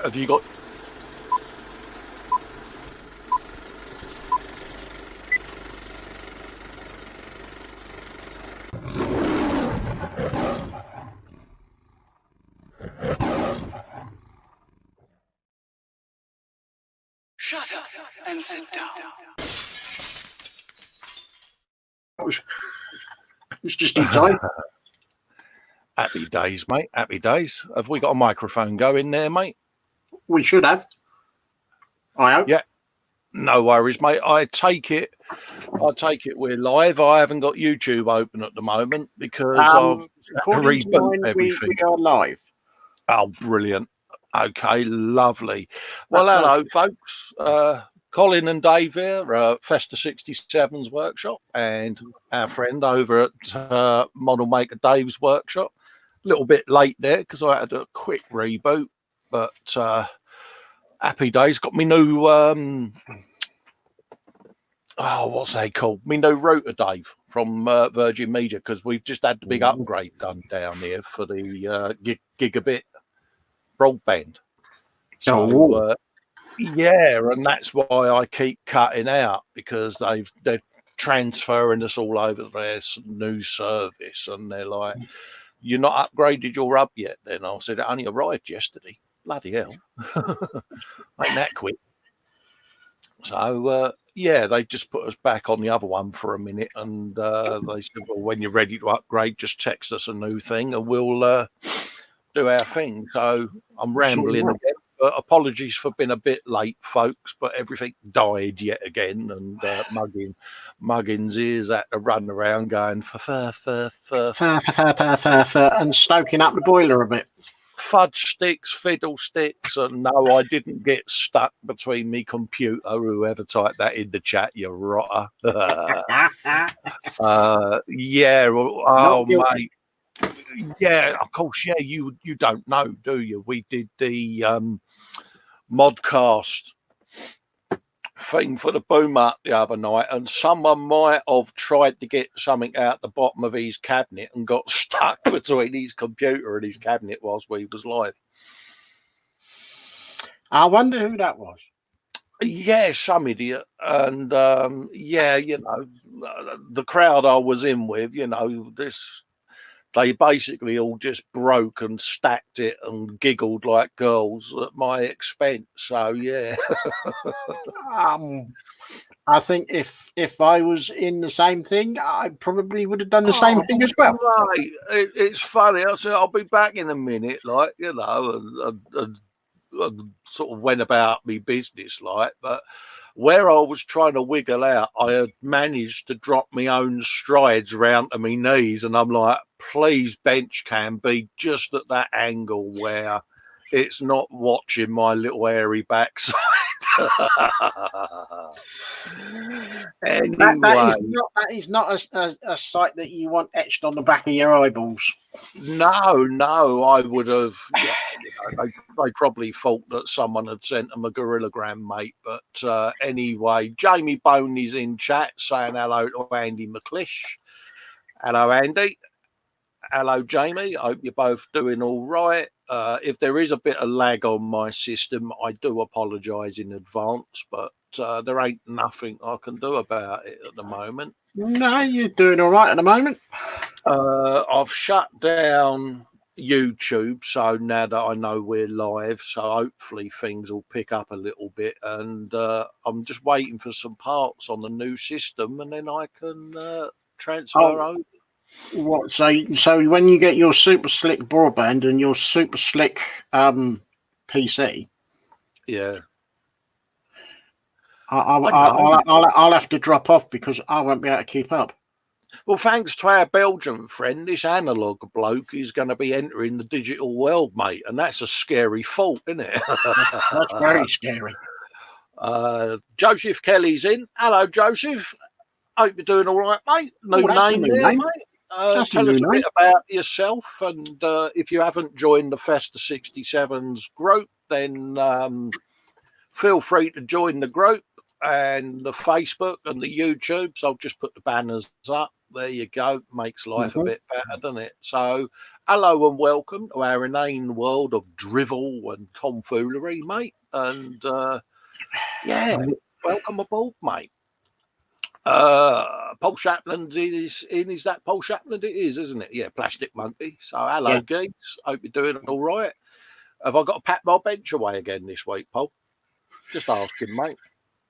Have you got? Shut up and sit down. It was just in time. Happy days, mate. Happy days. Have we got a microphone going there, mate? We should have. I hope. Yeah. No worries, mate. I take it we're live. I haven't got YouTube open at the moment because I've according to reboot mine, everything. we are live. Oh, brilliant. Okay, lovely. Well, hello, folks. Colin and Dave here, Festa 67's workshop, and our friend over at Model Maker Dave's workshop. A little bit late there because I had to do a quick reboot, but happy days. Got me new, what's they called? Me new router, Dave, from Virgin Media, because we've just had the big upgrade done down here for the gigabit broadband. So, yeah, and that's why I keep cutting out, because they're transferring us all over their new service, and they're like, "You're not upgraded your hub yet?" Then I said, "It only arrived yesterday." Bloody hell, ain't that quick? So yeah, they just put us back on the other one for a minute, and they said, "Well, when you're ready to upgrade, just text us a new thing, and we'll do our thing." So I'm rambling again. But apologies for being a bit late, folks, but everything died yet again, and Muggins' ears had to run around going fur, and stoking up the boiler a bit. Fudge sticks, fiddlesticks, and no, I didn't get stuck between me computer. Whoever typed that in the chat, you rotter. Yeah, oh mate. Yeah, of course. Yeah, you don't know, do you? We did the modcast thing for the boom up the other night, and someone might have tried to get something out the bottom of his cabinet and got stuck between his computer and his cabinet whilst we was live. I wonder who that was. Yeah, some idiot. And yeah, you know, the crowd I was in with, you know, they basically all just broke and stacked it and giggled like girls at my expense. So yeah. I think if I was in the same thing, I probably would have done the same thing as well. Right. It's funny. I said I'll be back in a minute, like, you know, and sort of went about me business, like, but where I was trying to wiggle out, I had managed to drop my own strides round to my knees, and I'm like, please, bench cam be just at that angle where it's not watching my little hairy backside. Anyway, that is not a sight that you want etched on the back of your eyeballs. No, I would have. Yeah, you know, they probably thought that someone had sent them a gorillagram, mate. But anyway, Jamie Boney's in chat saying hello to Andy McClish. Hello, Andy. Hello, Jamie. I hope you're both doing all right. If there is a bit of lag on my system, I do apologise in advance, but there ain't nothing I can do about it at the moment. No, you're doing all right at the moment. I've shut down YouTube, so now that I know we're live, so hopefully things will pick up a little bit, and I'm just waiting for some parts on the new system, and then I can transfer over. What? So when you get your super slick broadband and your super slick PC, yeah, I'll have to drop off because I won't be able to keep up. Well, thanks to our Belgian friend, this analog bloke is going to be entering the digital world, mate, and that's a scary thought, isn't it? That's very scary. Joseph Kelly's in. Hello, Joseph. Hope you're doing all right, mate. New name there, mate. Tell us a bit about yourself, and if you haven't joined the Festa 67's group, then feel free to join the group and the Facebook and the YouTube. So I'll just put the banners up. There you go. Makes life a bit better, doesn't it? So, hello and welcome to our inane world of drivel and tomfoolery, mate. And yeah, welcome aboard, mate. Paul Shapland is in. Is that Paul Shapland? It is, isn't it? Yeah, Plastic Monkey. So, hello, geeks. Hope you're doing all right. Have I got to pack my bench away again this week, Paul? Just asking, mate.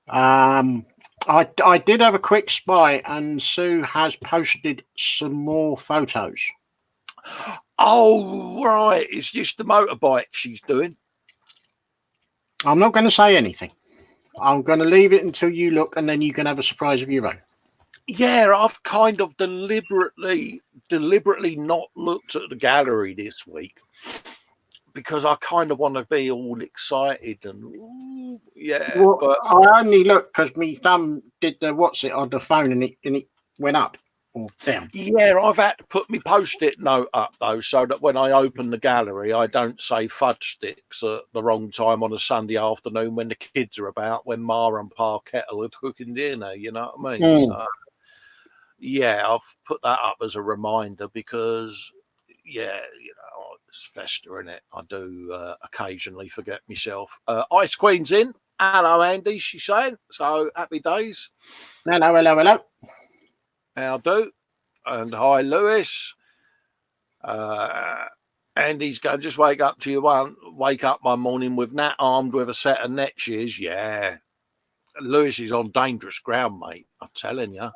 I did have a quick spy, and Sue has posted some more photos. Oh, right. It's just the motorbike she's doing. I'm not going to say anything. I'm going to leave it until you look, and then you can have a surprise of your own. Yeah, I've kind of deliberately not looked at the gallery this week because I kind of want to be all excited and ooh, yeah. Well, but I only looked because my thumb did the what's it on the phone, and it went up or down. Yeah, I've had to put my post-it note up though, so that when I open the gallery, I don't say fudge sticks at the wrong time on a Sunday afternoon when the kids are about, when Ma and Pa Kettle are cooking dinner. You know what I mean? So, yeah, I've put that up as a reminder because, yeah, you know, it's festa in it. I do occasionally forget myself. Ice Queen's in. Hello, Andy. She's saying so. Happy days. Hello. How do? And hi, Lewis. Andy's going, just wake up one morning with Nat armed with a set of net shears. Yeah. Lewis is on dangerous ground, mate. I'm telling you.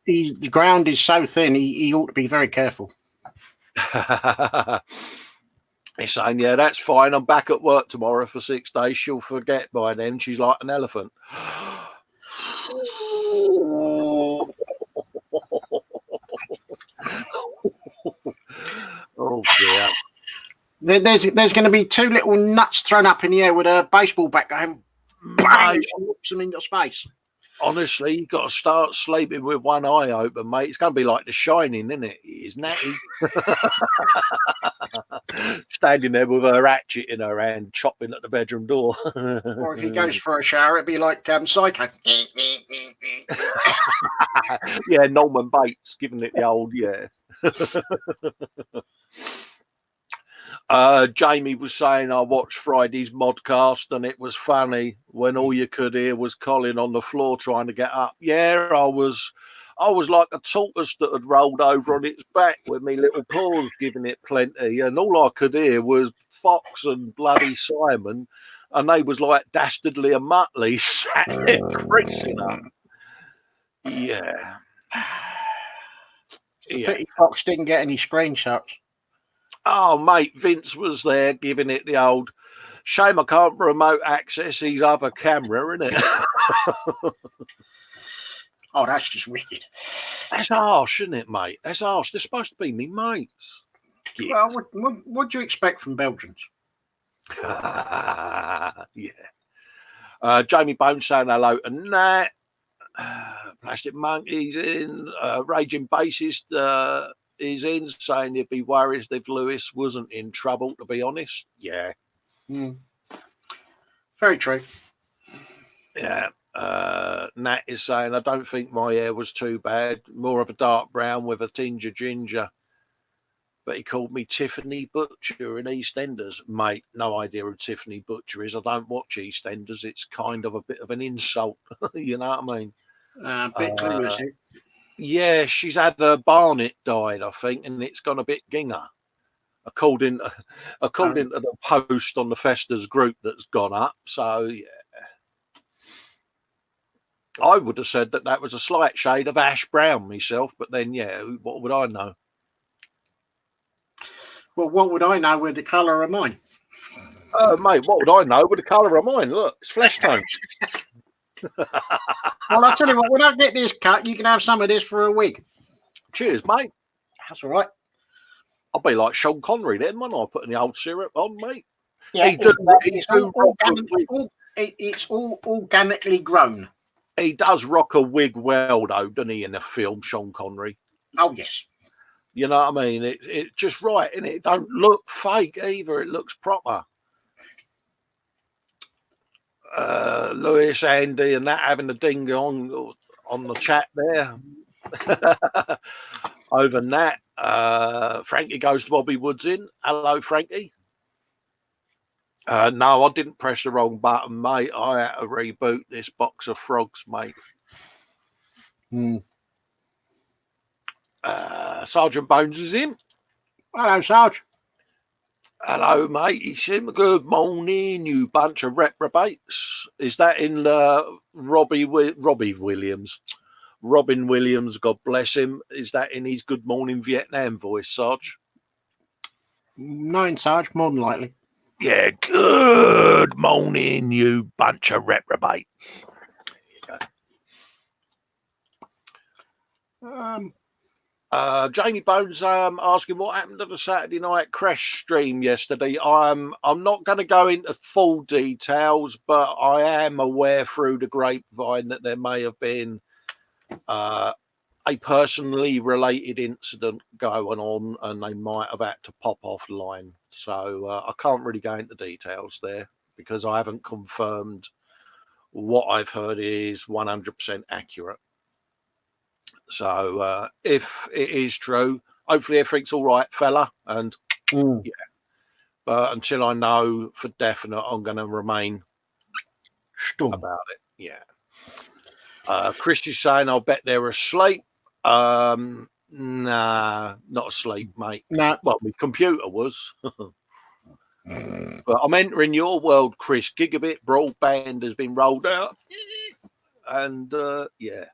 The ground is so thin, he ought to be very careful. He's saying, yeah, that's fine. I'm back at work tomorrow for 6 days. She'll forget by then. She's like an elephant. Oh dear. There's going to be two little nuts thrown up in the air with a baseball bat going bang, and whoops them into space. Honestly, you've got to start sleeping with one eye open, mate. It's going to be like The Shining, isn't it? It is Natty. Standing there with her hatchet in her hand, chopping at the bedroom door. Or if he goes for a shower, it'd be like Psycho. Yeah, Norman Bates giving it the old, yeah. Jamie was saying I watched Friday's modcast and it was funny when all you could hear was Colin on the floor trying to get up. Yeah, I was like a tortoise that had rolled over on its back with me little paws giving it plenty, and all I could hear was Fox and bloody Simon, and they was like Dastardly and Muttley sat there creasing up. Yeah. Pity Fox didn't get any screenshots. Oh, mate, Vince was there giving it the old, shame I can't remote access his other camera, isn't it? Oh, that's just wicked. That's harsh, isn't it, mate? That's harsh. They're supposed to be me mates. Well, what do you expect from Belgians? Yeah. Jamie Bones saying hello to Nat. Plastic Monkey's in. Raging Bassist is in, saying he'd be worried if Lewis wasn't in trouble, to be honest. Yeah. Very true. Yeah. Nat is saying, I don't think my hair was too bad. More of a dark brown with a tinge of ginger. But he called me Tiffany Butcher in EastEnders. Mate, no idea who Tiffany Butcher is. I don't watch EastEnders. It's kind of a bit of an insult. You know what I mean? Bit clueless. Yeah, she's had her barnet dyed, I think, and it's gone a bit ginger. According to the post on the Festas group that's gone up. So, yeah. I would have said that was a slight shade of ash brown myself, but then, yeah, what would I know? Well, what would I know with the colour of mine? Mate, what would I know with the colour of mine? Look, it's flesh tone. Well, I'll tell you what, when I get this cut, you can have some of this for a wig. Cheers, mate. That's all right. I'll be like Sean Connery then, when I put the old syrup on, mate. Yeah, it's all organically grown. He does rock a wig well, though, doesn't he, in the film, Sean Connery? Oh, yes. You know what I mean? It's just right, and it don't look fake either. It looks proper. Lewis, Andy, and that having a ding on the chat there. Over that, Frankie goes to Bobby Woods in. Hello, Frankie. No, I didn't press the wrong button, mate. I had to reboot this box of frogs, mate. Sergeant Bones is in. Hello, Sarge. Hello, mate. He said, good morning, you bunch of reprobates. Is that in Robbie Williams? Robin Williams, God bless him. Is that in his Good Morning Vietnam voice, Sarge? No, in Sarge, more than likely. Yeah, good morning, you bunch of reprobates. Jamie Bones asking what happened to the Saturday night crash stream yesterday. I'm not going to go into full details, but I am aware through the grapevine that there may have been a personally related incident going on, and they might have had to pop offline. So I can't really go into details there because I haven't confirmed what I've heard is 100% accurate. So if it is true, hopefully everything's all right, fella. And yeah, but until I know for definite, I'm going to remain stum about it. Yeah. Chris is saying, I'll bet they're asleep. Nah, not asleep, mate. No. Well, my computer was. But I'm entering your world, Chris. Gigabit broadband has been rolled out. And yeah.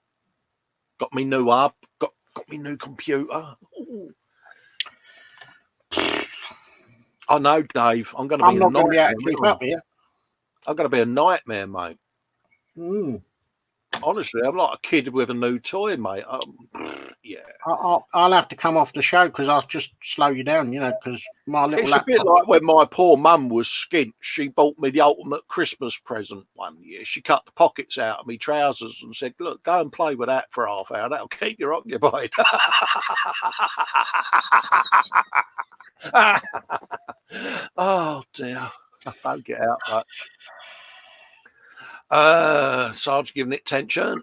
Got me new hub. Got me new computer. Ooh. I know, Dave. I'm going to be a nightmare. Keep up here. I'm going to be a nightmare, mate. Honestly, I'm like a kid with a new toy, mate. Yeah. I'll have to come off the show because I'll just slow you down, you know, because my little It's a bit like when my poor mum was skint. She bought me the ultimate Christmas present one year. She cut the pockets out of me trousers and said, look, go and play with that for half hour. That'll keep you occupied. Oh, dear. I don't get out much. Sarge giving it tension.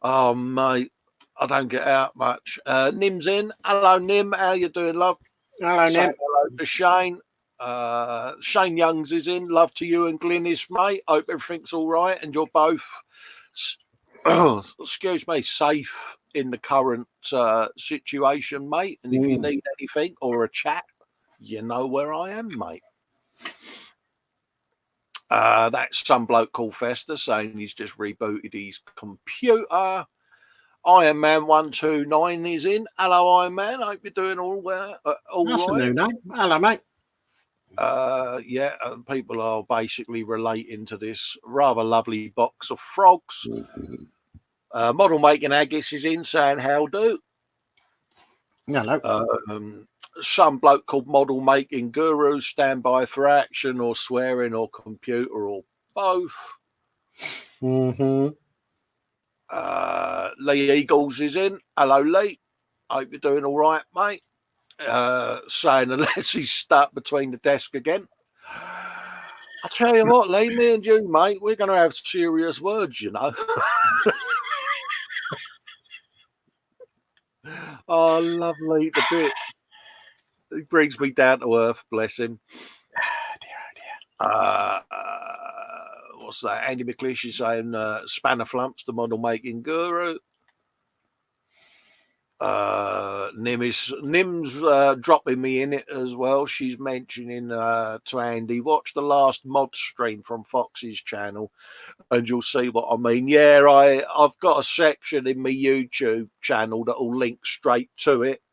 Oh, mate, I don't get out much. Nim's in. Hello, Nim. How you doing, love? Hello, Nim. Hello to Shane. Shane Youngs is in. Love to you and Glynis, mate. Hope everything's all right and you're both, excuse me, safe in the current situation, mate. And if you need anything or a chat, you know where I am, mate. That's some bloke called Festa saying he's just rebooted his computer. Iron Man 129 is in. Hello, Iron Man. Hope you're doing all well. All That's right. a new name. Hello, mate. Yeah, and people are basically relating to this rather lovely box of frogs. Model making Agis is in saying how do. Hello. Some bloke called Model Making Guru, stand by for action or swearing or computer or both. Lee Eagles is in. Hello, Lee. Hope you're doing all right, mate. Saying unless he's stuck between the desk again. I'll tell you what, Lee, me and you, mate, we're going to have serious words, you know. Oh, lovely the bit. He brings me down to earth, bless him. What's that? Andy McLeish is saying Spanner Flumps, the model making guru. Nim's dropping me in it as well. She's mentioning to Andy, watch the last mod stream from Fox's channel and you'll see what I mean. Yeah, I've got a section in my YouTube channel that will link straight to it.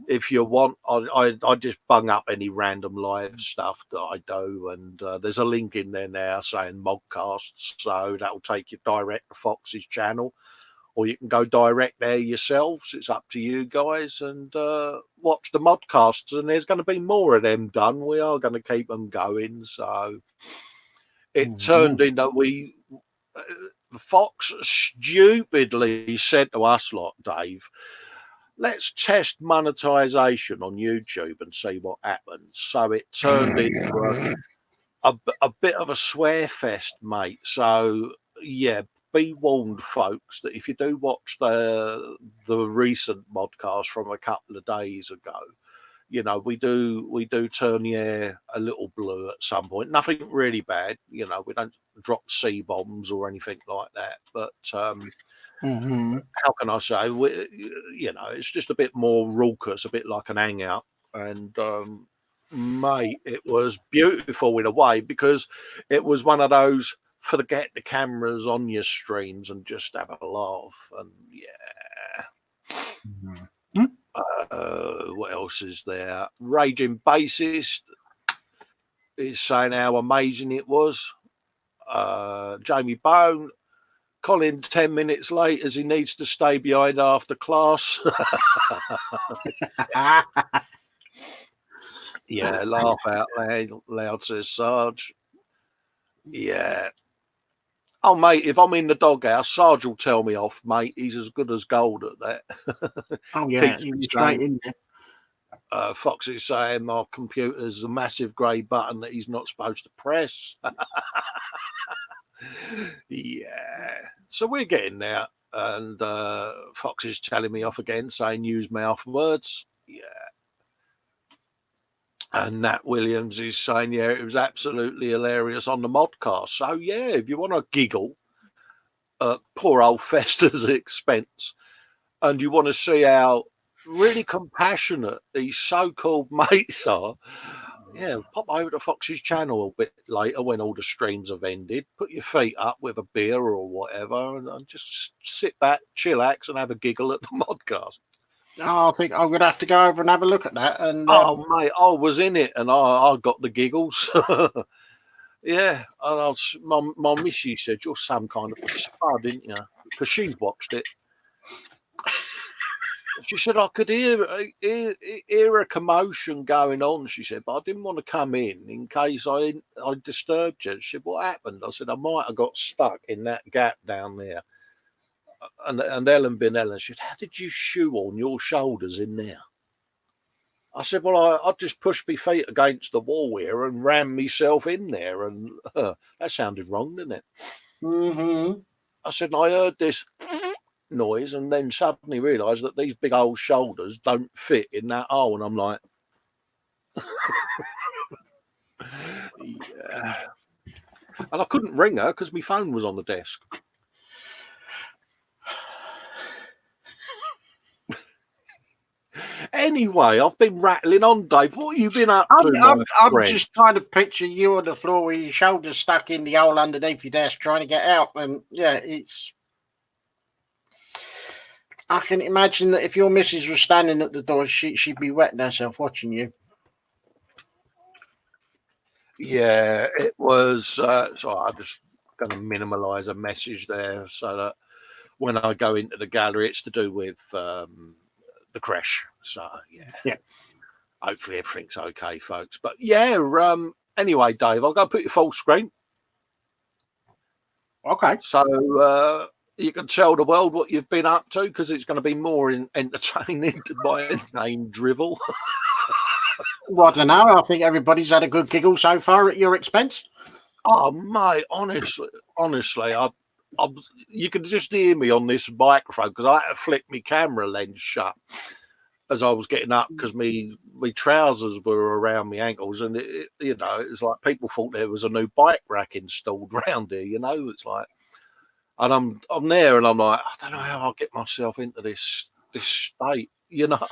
If you want, I just bung up any random live stuff that I do, and there's a link in there now saying modcasts, so that'll take you direct to Fox's channel, or you can go direct there yourselves. It's up to you guys, and watch the modcasts, and there's going to be more of them done. We are going to keep them going, so it turned into Fox stupidly said to us lot, Dave, let's test monetization on YouTube and see what happens. So it turned into a bit of a swear fest, mate. So yeah, be warned, folks, that if you do watch the recent podcast from a couple of days ago, you know, we do turn the air a little blue at some point. Nothing really bad, you know. We don't drop C bombs or anything like that. But how can I say? You know, it's just a bit more raucous, a bit like an hangout. And mate, it was beautiful in a way because it was one of those forget the cameras on your streams and just have a laugh. And yeah. What else is there? Raging Bassist is saying how amazing it was. Jamie Bone, Colin 10 minutes late as he needs to stay behind after class. Yeah, laugh out loud, says Sarge. Yeah. Oh, mate, if I'm in the doghouse, Sarge will tell me off, mate. He's as good as gold at that. Oh, yeah, you're straight in there. Fox is saying my computer's a massive grey button that he's not supposed to press. Yeah. So we're getting there. And Fox is telling me off again, saying use mouth words. Yeah. And Nat Williams is saying, yeah, it was absolutely hilarious on the modcast. So, yeah, if you want to giggle at poor old Festa's expense and you want to see how really compassionate these so-called mates are, yeah, pop over to Fox's channel a bit later when all the streams have ended. Put your feet up with a beer or whatever and just sit back, chillax and have a giggle at the modcast. Oh, I think I'm going to have to go over and have a look at that. And oh, mate, I was in it and I got the giggles. Yeah, and my missus said, you're some kind of spud, didn't you? Because she's watched it. She said, I could hear a commotion going on, she said, but I didn't want to come in case I disturbed you. She said, what happened? I said, I might have got stuck in that gap down there. And Ellen bin Ellen said, how did you shoehorn your shoulders in there? I said, well, I just pushed my feet against the wall here and ran myself in there. And that sounded wrong, didn't it? Mm-hmm. I said, and I heard this noise and then suddenly realised that these big old shoulders don't fit in that hole. And I'm like, yeah. And I couldn't ring her because my phone was on the desk. Anyway, I've been rattling on, Dave. What have you been up to? I'm just trying to picture you on the floor with your shoulders stuck in the hole underneath your desk trying to get out. And yeah, I can imagine that if your missus was standing at the door, she'd be wetting herself watching you. Yeah, it was. So I'm just going to minimalise a message there so that when I go into the gallery, it's to do with the crash. So yeah. Hopefully everything's okay, folks. But yeah, anyway, Dave, I'll go put you full screen. Okay. So you can tell the world what you've been up to because it's going to be more entertaining than my name drivel. Well, I don't know. I think everybody's had a good giggle so far at your expense. Oh, mate, honestly, you can just hear me on this microphone because I had to flick my camera lens shut as I was getting up because my trousers were around my ankles, and it was like people thought there was a new bike rack installed around here. You know, it's like, and I'm there, and I'm like, I don't know how I'll get myself into this state. You know,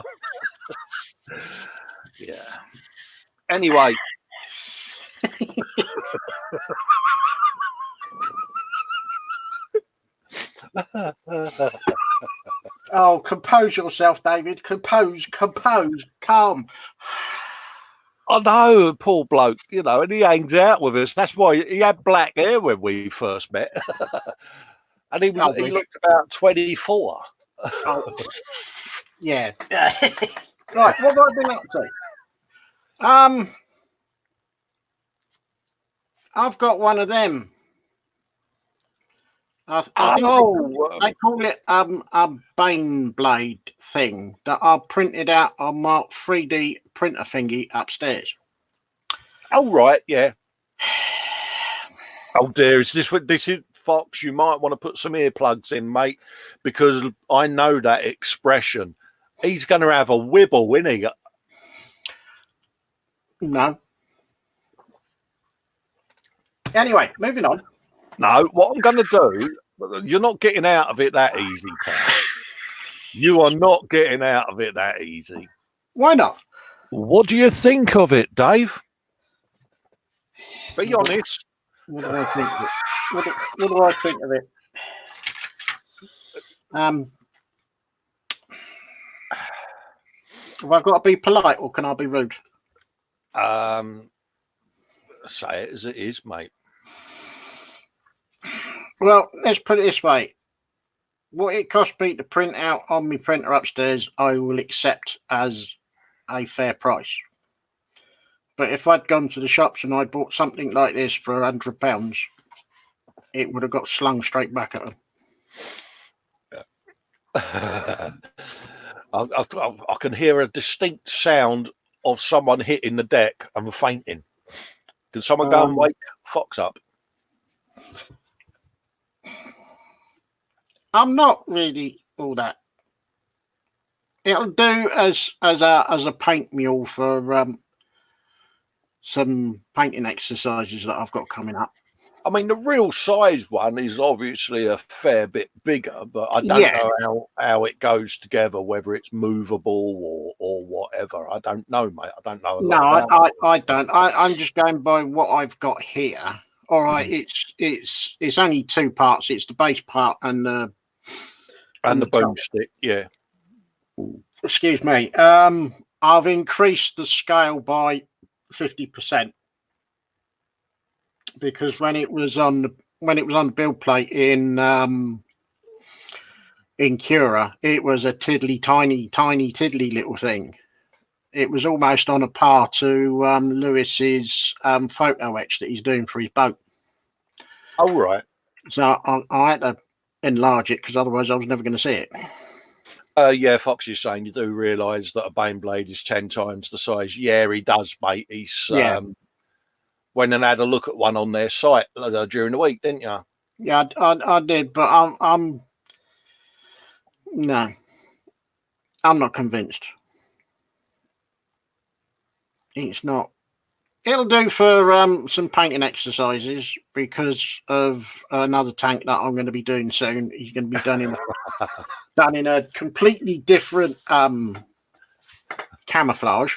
yeah. Anyway. Oh, compose yourself, David. Compose, calm. I know, poor bloke, you know, and he hangs out with us. That's why he had black hair when we first met. And he looked about 24. Oh, yeah. Right, what have I been up to? I've got one of them. I think they call it a Bane blade thing that I printed out on my 3D printer thingy upstairs. Oh, right, yeah. Oh dear, is this what this is, Fox? You might want to put some earplugs in, mate, because I know that expression. He's going to have a wibble, isn't he? No. Anyway, moving on. No, what I'm going to do, you're not getting out of it that easy, pal. You are not getting out of it that easy. Why not? What do you think of it, Dave? Be honest. What do I think of it? What do I think of it? Have I got to be polite or can I be rude? Say it as it is, mate. Well, let's put it this way. What it cost me to print out on my printer upstairs, I will accept as a fair price. But if I'd gone to the shops and I'd bought something like this for £100, it would have got slung straight back at them. I can hear a distinct sound of someone hitting the deck and fainting. Can someone go and wake Fox up? I'm not really all that. It'll do as a paint mule for some painting exercises that I've got coming up. I mean, the real size one is obviously a fair bit bigger, but I don't know how it goes together, whether it's movable or whatever. I don't know, mate. I don't know. I don't. I'm just going by what I've got here. All right, it's only two parts. It's the base part and the boomstick. Yeah. Excuse me. I've increased the scale by 50%. Because when it was on the build plate in Cura, it was a tiny tiddly little thing. It was almost on a par to Lewis's photo etch that he's doing for his boat. Oh right. So I had to enlarge it because otherwise I was never going to see it. Yeah, Fox is saying you do realise that a Bane blade is 10 times the size. Yeah, he does, mate. He's went and had a look at one on their site during the week, didn't you? Yeah, I did, but I'm not convinced. It's not. It'll do for some painting exercises because of another tank that I'm going to be doing soon. He's going to be done in a completely different camouflage.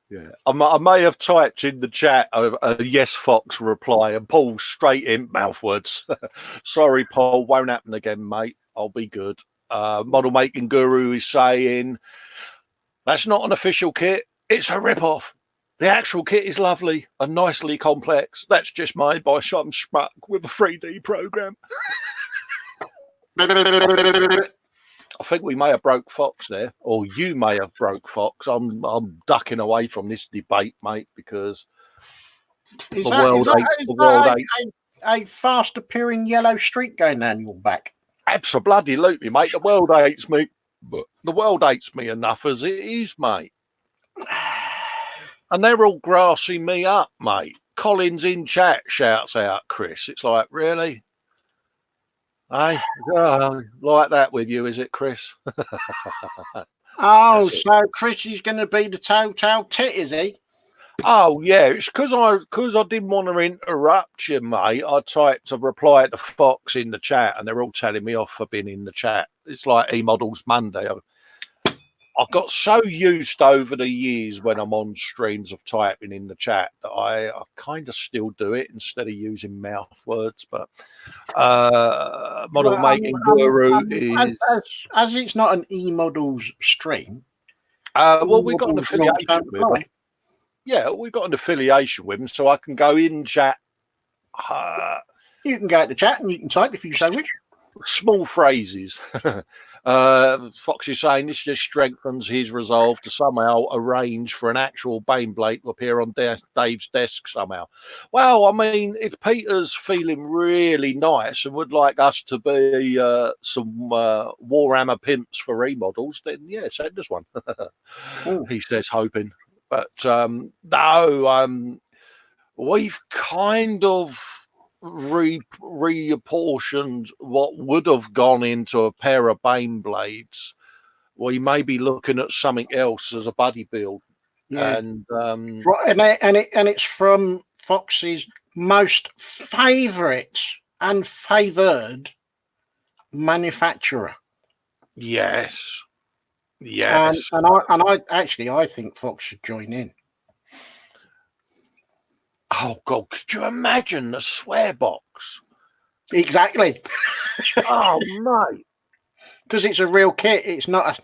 Yeah, I may have typed in the chat a yes, Fox reply, and Paul straight in mouthwards. Sorry, Paul, won't happen again, mate. I'll be good. Model Making Guru is saying that's not an official kit. It's a rip-off. The actual kit is lovely and nicely complex. That's just made by some schmuck with a 3D program. I think we may have broke Fox there, or you may have broke Fox. I'm ducking away from this debate, mate, because Is a fast appearing yellow streak going down your back? Absolutely, mate. The world hates me. The world hates me enough as it is, mate. And they're all grassing me up, mate. Colin's in chat shouts out, Chris. It's like, really? Hey, like that with you, is it, Chris? So Chris is going to be the total tit, is he? Oh yeah, it's because I didn't want to interrupt you, mate. I typed a reply to Fox in the chat, and they're all telling me off for being in the chat. It's like E-Models Monday. I got so used over the years when I'm on streams of typing in the chat that I kind of still do it instead of using mouth words. But Model Making Guru is as it's not an E-Models stream. Well, we've got an affiliation with them. Yeah, we've got an affiliation with them, so I can go in chat. You can go into chat and you can type if you so wish. Small phrases. Fox is saying this just strengthens his resolve to somehow arrange for an actual Bane blade to appear on Dave's desk somehow. Well, I mean, if Peter's feeling really nice and would like us to be some Warhammer pimps for remodels, then yeah, send us one. He says, hoping. But no, We've kind of reapportioned what would have gone into a pair of Bane blades. We may be looking at something else as a buddy build. Yeah, And and it's from Fox's most favourite and favoured manufacturer. yes, And yes. I think Fox should join in. Oh God, could you imagine the swear box? Exactly, Oh mate, because it's a real kit. It's not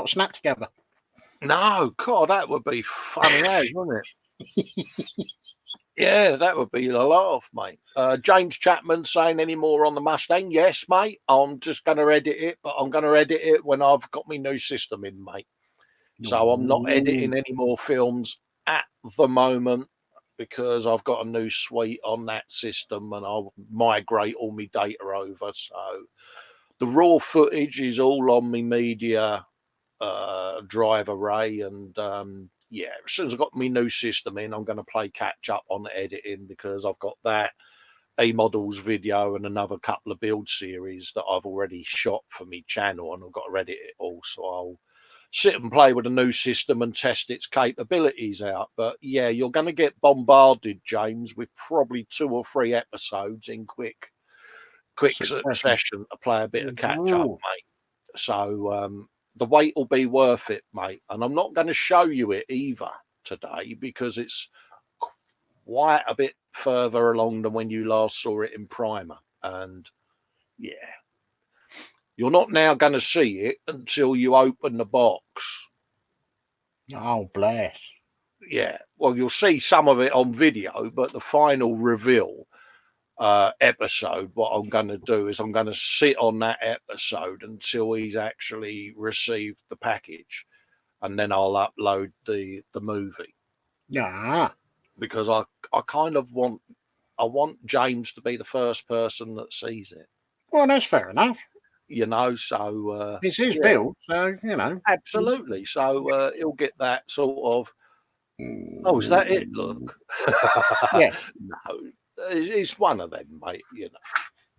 snapped together. no, God, that would be funny as, wouldn't it? Yeah, that would be a laugh, mate. James Chapman saying any more on the Mustang? Yes, mate. I'm just going to edit it, but I'm going to edit it when I've got my new system in, mate. So I'm not editing any more films at the moment because I've got a new suite on that system and I'll migrate all my data over. So the raw footage is all on my media drive array, and yeah, as soon as I've got my new system in, I'm going to play catch up on editing because I've got that A models video and another couple of build series that I've already shot for my channel, and I've got to edit it all. So I'll sit and play with a new system and test its capabilities out. But yeah, you're going to get bombarded, James, with probably 2 or 3 episodes in quick succession to play a bit of catch up, mate. So the wait will be worth it, mate. And I'm not going to show you it either today because it's quite a bit further along than when you last saw it in Primer. And yeah, you're not now going to see it until you open the box. Oh, bless. Yeah, well, you'll see some of it on video, but the final reveal episode, what I'm going to do is I'm going to sit on that episode until he's actually received the package, and then I'll upload the movie. Yeah, Because I kind of want James to be the first person that sees it. well, that's fair enough. You know, so It's his yeah, build, so you know. absolutely. So he'll get that sort of. Oh, is that it? Look, Yeah. no, it's one of them, mate. You know,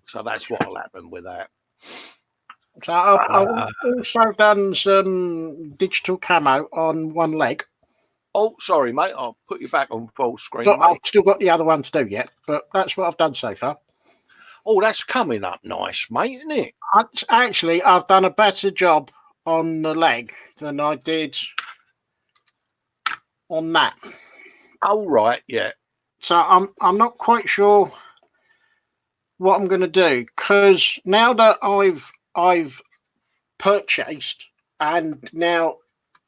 so that's what'll happen with that. So I've also done some digital camo on one leg. Oh, sorry, mate. I'll put you back on full screen, But mate. I've still got the other one to do yet. But that's what I've done so far. Oh, that's coming up nice, mate, isn't it? Actually, I've done a better job on the leg than I did on that. Oh, right, yeah. So I'm not quite sure what I'm going to do, because now that I've purchased and now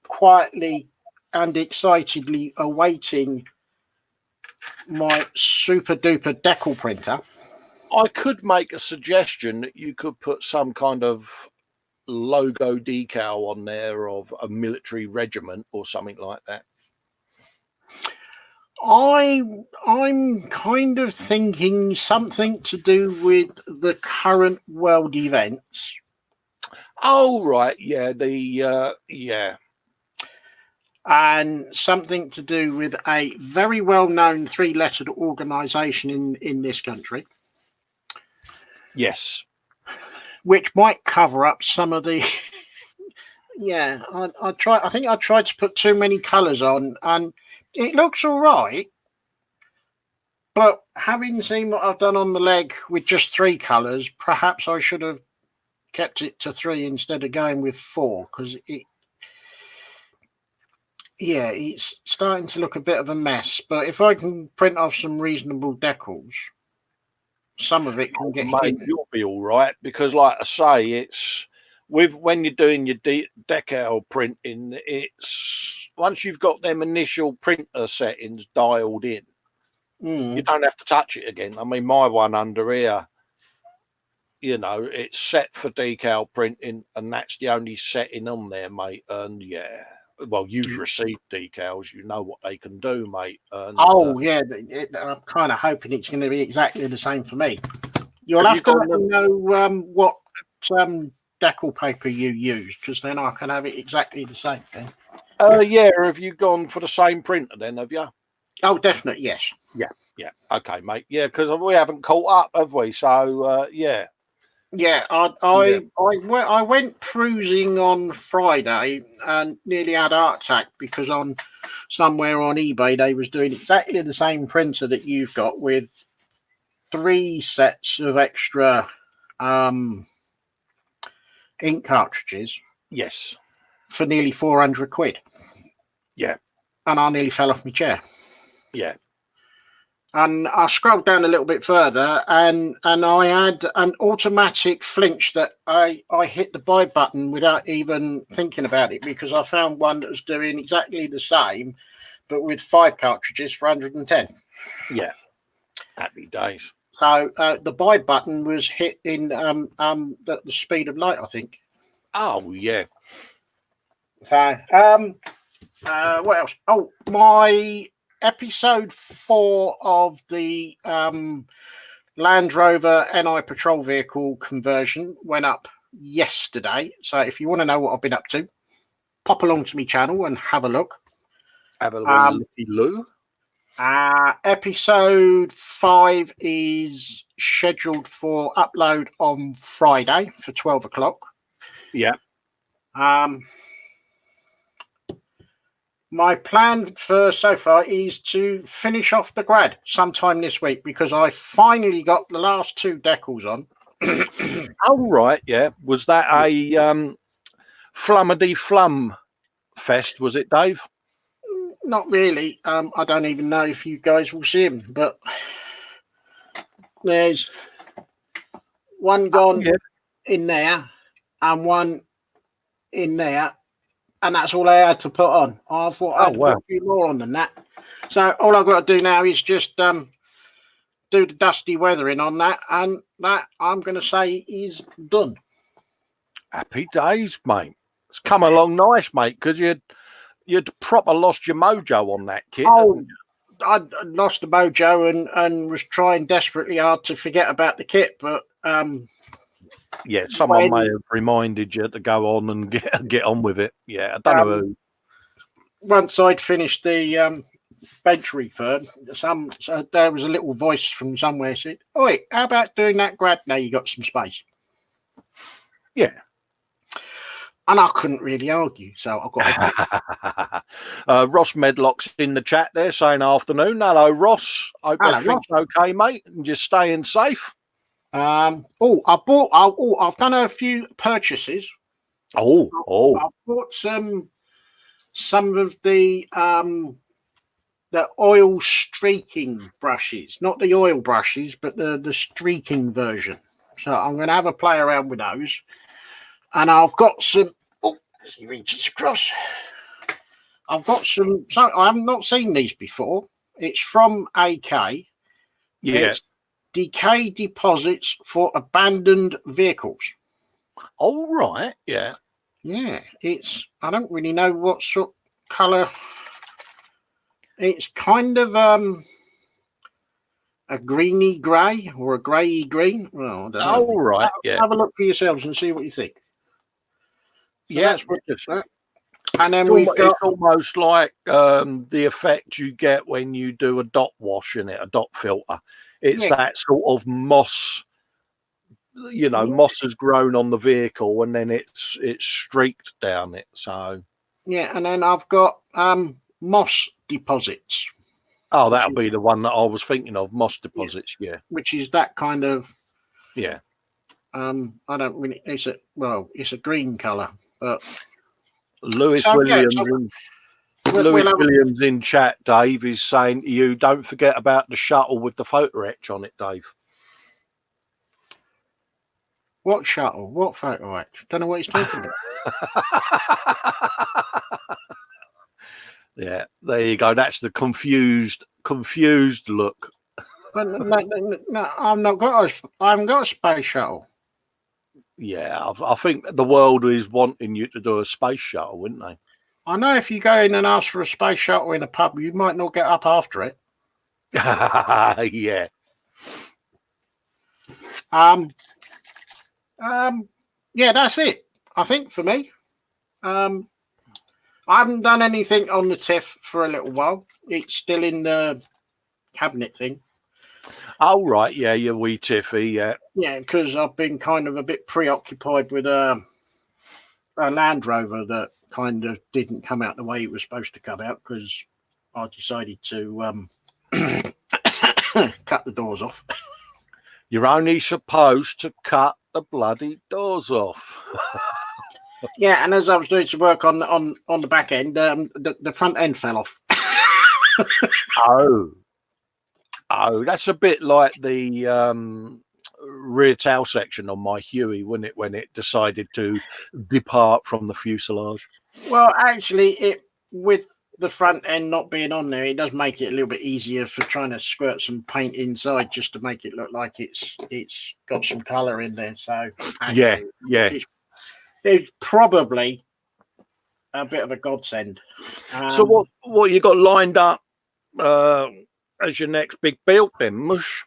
quietly and excitedly awaiting my super duper decal printer. I could make a suggestion that you could put some kind of logo decal on there of a military regiment or something like that. I'm kind of thinking something to do with the current world events. Oh, right, yeah, yeah. And something to do with a very well-known 3-lettered organisation in this country. Yes. Which might cover up some of the... Yeah, I think I tried to put too many colours on, and it looks all right. But having seen what I've done on the leg with just 3 colours, perhaps I should have kept it to 3 instead of going with 4, because it's starting to look a bit of a mess. But if I can print off some reasonable decals, some of it can get mate, you'll be all right, because like I say, it's when you're doing your decal printing, it's once you've got them initial printer settings dialed in, you don't have to touch it again. I mean, my one under here, you know, it's set for decal printing, and that's the only setting on there, mate. And yeah, well, you've received decals, you know what they can do, mate. And, I'm kind of hoping it's going to be exactly the same for me. You'll have to let me know what decal paper you use, because then I can have it exactly the same thing. Yeah, have you gone for the same printer then, have you? Oh, definitely, yes. Yeah. Okay, mate. Yeah, because we haven't caught up, have we? So yeah. Yeah, Yeah. I went cruising on Friday and nearly had a heart attack because on somewhere on eBay they was doing exactly the same printer that you've got with 3 sets of extra ink cartridges Yes. for nearly 400 quid. Yeah. And I nearly fell off my chair. Yeah. And I scrolled down a little bit further, and I had an automatic flinch that I hit the buy button without even thinking about it, because I found one that was doing exactly the same, but with 5 cartridges for 110. Yeah. Happy days. So the buy button was hit in the speed of light, I think. Oh yeah. So what else? Oh, my episode 4 of the Land Rover NI patrol vehicle conversion went up yesterday. So if you want to know what I've been up to, pop along to my channel and have a look. Have a wee looky loo. Episode 5 is scheduled for upload on Friday for 12 o'clock. Yeah. My plan for so far is to finish off the grad sometime this week, because I finally got the last 2 decals on. Oh right. Yeah. Was that a Flummedy Flum fest? Was it, Dave? Not really. I don't even know if you guys will see him, but there's one gone in there and one in there, and that's all I had to put on. I thought I'd put a few more on than that. So all I've got to do now is just do the dusty weathering on that, and that I'm going to say is done. Happy days, mate. It's come along nice, mate, because you'd proper lost your mojo on that kit. Oh, I lost the mojo and was trying desperately hard to forget about the kit, but yeah, someone may have reminded you to go on and get on with it. Yeah, I don't know who. Once I'd finished the bench refurb, so there was a little voice from somewhere said, "Oi, how about doing that grad now you got some space?" Yeah. And I couldn't really argue, so I got it. Ross Medlock's in the chat there saying afternoon. Hello, Ross. Hope everything's okay, mate, and just staying safe. I've done a few purchases. I bought some of the oil streaking brushes, not the oil brushes, but the streaking version. So I'm going to have a play around with those. And I've got some. Oh, as he reaches across, I've got some. So I have not seen these before. It's from AK. Yeah. It's decay deposits for abandoned vehicles. Oh right, yeah. Yeah, it's. I don't really know what sort of colour. It's kind of a greeny grey or a greyy green. Well, I don't know. Oh right, yeah. Have a look for yourselves and see what you think. So yeah, that's what, and then it's almost like the effect you get when you do a dot wash in it, a dot filter. It's that sort of moss. You know, moss has grown on the vehicle, and then it's streaked down it. So yeah, and then I've got moss deposits. Oh, that'll be the one that I was thinking of, moss deposits. Yeah, which is that kind of. Yeah. I don't really. It's a green colour, but Lewis Williams. Lewis Williams in chat, Dave, is saying to you, don't forget about the shuttle with the photo etch on it, Dave. What shuttle? What photo etch? Don't know what he's talking about. Yeah, there you go. That's the confused look. But no, I haven't got a space shuttle. Yeah, I think the world is wanting you to do a space shuttle, wouldn't they? I know if you go in and ask for a space shuttle in a pub, you might not get up after it. Yeah. Yeah, that's it. I think for me. I haven't done anything on the TIFF for a little while. It's still in the cabinet thing. Oh, right. Yeah, your wee Tiffy. Yeah. Yeah, because I've been kind of a bit preoccupied with a Land Rover that kind of didn't come out the way it was supposed to come out because I decided to cut the doors off. You're only supposed to cut the bloody doors off. Yeah, and as I was doing some work on the back end, the front end fell off. Oh, that's a bit like the rear tail section on my Huey, wasn't it, when it decided to depart from the fuselage? Well, actually, with the front end not being on there, it does make it a little bit easier for trying to squirt some paint inside just to make it look like it's got some colour in there. So actually, yeah, it's probably a bit of a godsend. So what you got lined up as your next big build then, Mush?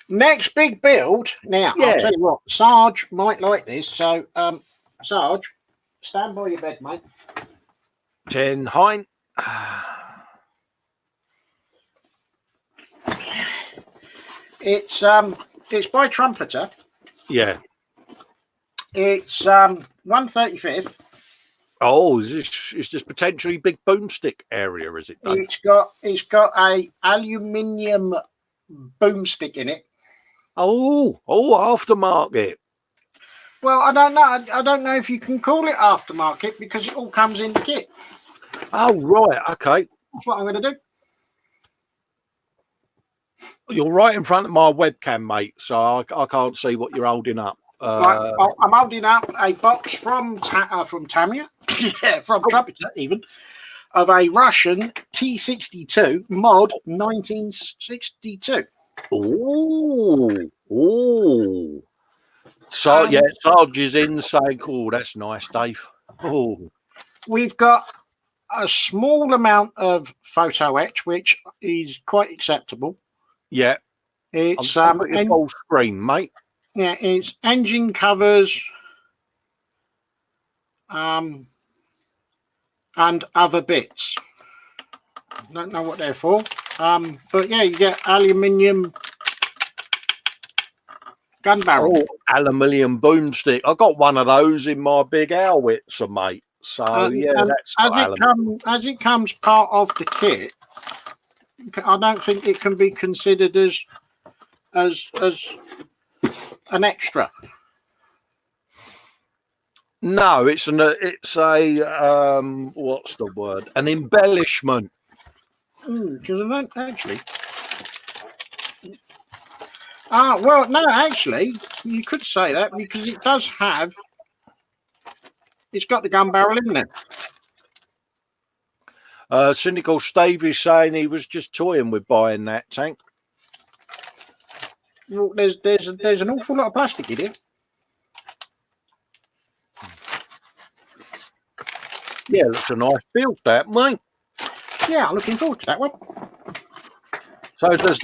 Next big build. Now, Yeah. I'll tell you what, Sarge might like this. So, Sarge, stand by your bed, mate. 10 Hein. It's by Trumpeter. Yeah. It's 1/35th. Oh, is this potentially big boomstick area? Is it? Dave? It's got a aluminium boomstick in it. Oh, aftermarket. Well, I don't know. I don't know if you can call it aftermarket because it all comes in the kit. Oh, right. Okay. That's what I'm going to do. You're right in front of my webcam, mate, so I can't see what you're holding up. Right, I'm holding up a box from Tamia, yeah, from Trumpeter even, of a Russian T-62 mod 1962. Oh. So yeah, Sarge is in saying, "Oh, that's nice, Dave." Oh, we've got a small amount of photo etch, which is quite acceptable. yeah. It's full screen, mate. Yeah, it's engine covers, and other bits. Don't know what they're for. But yeah, you get aluminium gun barrel. Oh, aluminium boomstick. I got one of those in my big howitzer, mate. So yeah, that's as it comes part of the kit. I don't think it can be considered as an extra. No, it's a what's the word? An embellishment. Because I don't actually. Well, no, actually, you could say that because it does have. It's got the gun barrel in there. Cynical Steve is saying he was just toying with buying that tank. Well, there's an awful lot of plastic in it. Yeah, looks a nice build, that, mate. Yeah, I'm looking forward to that one. So does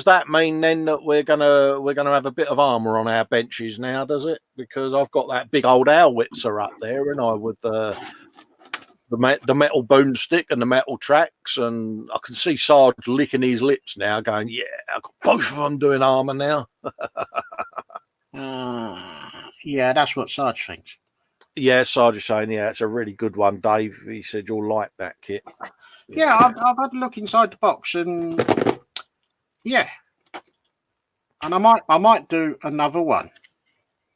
that mean then that we're gonna have a bit of armour on our benches now? Does it? Because I've got that big old howitzer up there, and I with the metal boomstick and the metal tracks, and I can see Sarge licking his lips now, going, "Yeah, I've got both of them doing armour now." Yeah, that's what Sarge thinks. Yeah, Sarge is saying, yeah, it's a really good one, Dave. He said you'll like that kit. Yeah, I've had a look inside the box, and yeah, and I might do another one.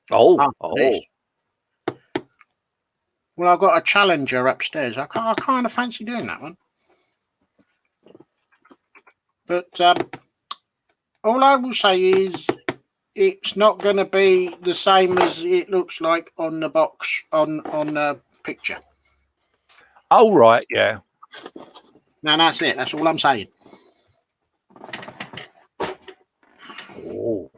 Oh. Well, I've got a Challenger upstairs. I kind of fancy doing that one. But all I will say is it's not going to be the same as it looks like on the box on the picture. Oh, right, yeah. Now that's it. That's all I'm saying. Oh.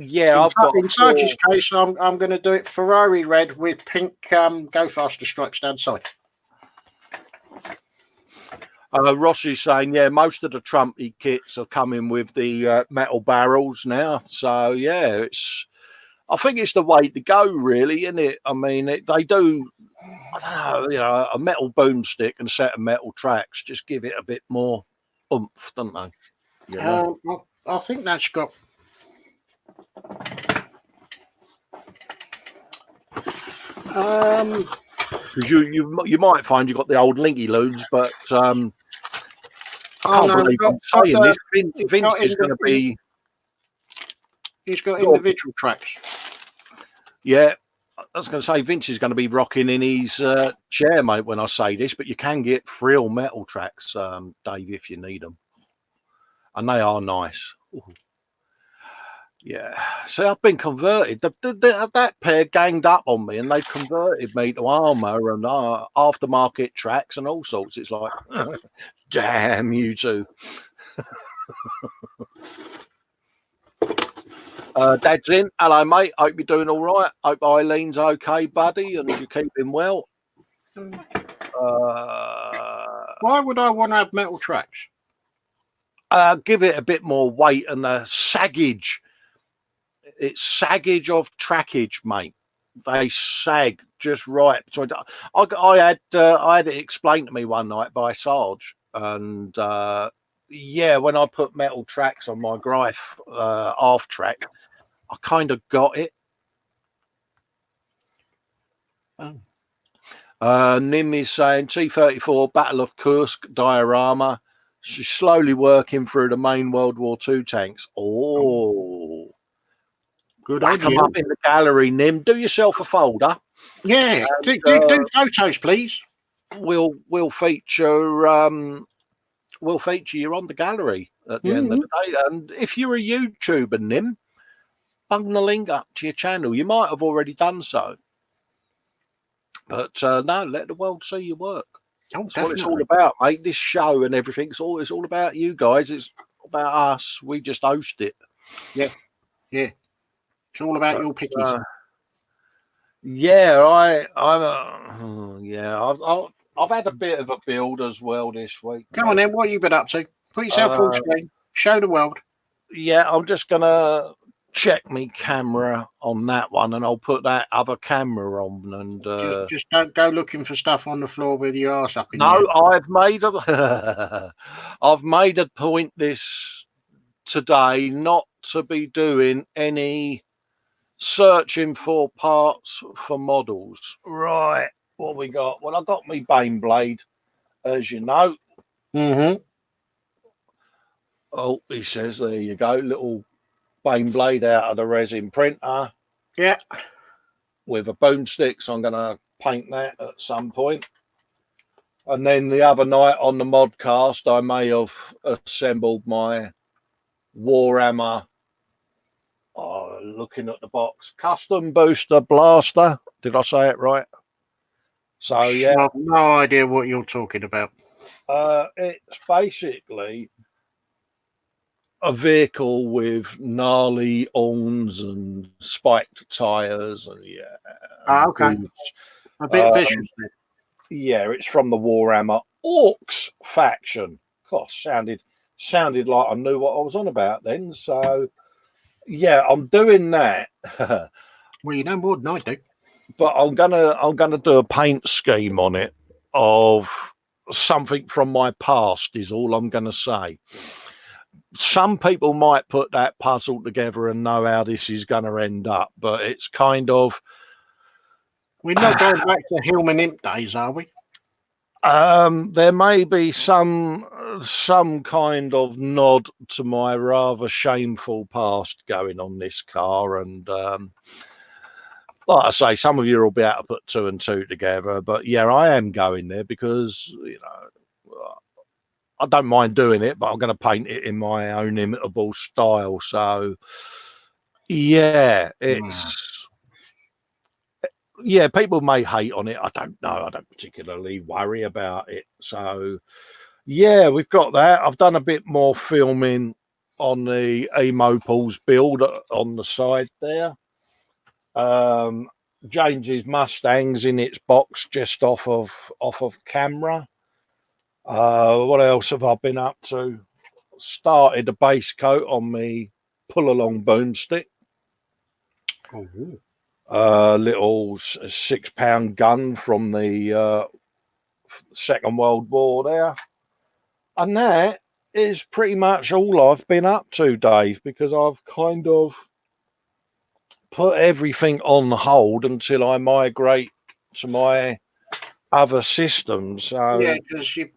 Yeah, in Sarge's case, I'm going to do it Ferrari red with pink Go Faster stripes down the side. Ross is saying, yeah, most of the Trumpy kits are coming with the metal barrels now. So yeah, it's I think it's the way to go, really, isn't it? I mean, they do. I don't know, a metal boomstick and a set of metal tracks just give it a bit more oomph, don't they? You know? I think that's got. Because you might find you've got the old linky loons, but I can't believe I'm saying this. Vince is going to be. He's got individual tracks. Yeah, I was going to say Vince is going to be rocking in his chair, mate, when I say this, but you can get frill metal tracks, Dave, if you need them. And they are nice. Ooh. Yeah. See, I've been converted. That pair ganged up on me and they converted me to armour and aftermarket tracks and all sorts. It's like, damn you two. Dad's in. Hello, mate. Hope you're doing all right. Hope Eileen's okay, buddy, and you're keeping well. Why would I want to have metal tracks? Give it a bit more weight and the saggage. It's saggage of trackage, mate. They sag just right. So I had it explained to me one night by Sarge, and yeah, when I put metal tracks on my Greif half track, I kind of got it. Nim is saying T-34 Battle of Kursk diorama. She's slowly working through the main World War II tanks. Oh, good idea. Them up in the gallery, Nim. Do yourself a folder. Yeah, and, do photos, please. We'll feature you on the gallery at the end of the day. And if you're a YouTuber, Nim, bung the link up to your channel. You might have already done so. But no, let the world see your work. That's what it's all about, mate. This show and everything, it's all about you guys. It's about us. We just host it. Yeah. It's all about your pickies. Yeah, I've had a bit of a build as well this week. Come on then, what have you been up to? Put yourself full screen. Show the world. Yeah, I'm just gonna check me camera on that one, and I'll put that other camera on. And just don't go looking for stuff on the floor with your ass up in. No, I've made a point this today not to be doing any searching for parts for models. Right, what we got? Well, I got me Bane blade, as you know. Oh, he says, there you go, little Bane blade out of the resin printer. Yeah. With a boomstick, so I'm going to paint that at some point. And then the other night on the modcast, I may have assembled my Warhammer, looking at the box, custom booster blaster. Did I say it right? So, yeah. I have no idea what you're talking about. It's basically a vehicle with gnarly horns and spiked tires, and okay, a bit vicious. Yeah, it's from the Warhammer Orcs faction. Gosh, sounded like I knew what I was on about then. So yeah, I'm doing that. Well, you know more than I do. But I'm gonna do a paint scheme on it of something from my past. Is all I'm gonna say. Some people might put that puzzle together and know how this is going to end up, but it's kind of... We're not going back to Hillman Imp days, are we? There may be some kind of nod to my rather shameful past going on this car, and like I say, some of you will be able to put two and two together, but yeah, I am going there because, I don't mind doing it, but I'm going to paint it in my own imitable style. So, yeah, people may hate on it. I don't know. I don't particularly worry about it. So, yeah, we've got that. I've done a bit more filming on the Emopools build on the side there. James's Mustang's in its box just off of camera. What else have I been up to? Started a base coat on me pull along boomstick. Little £6 gun from the Second World War there. And that is pretty much all I've been up to, Dave, because I've kind of put everything on hold until I migrate to my other systems. So, Yeah, because you've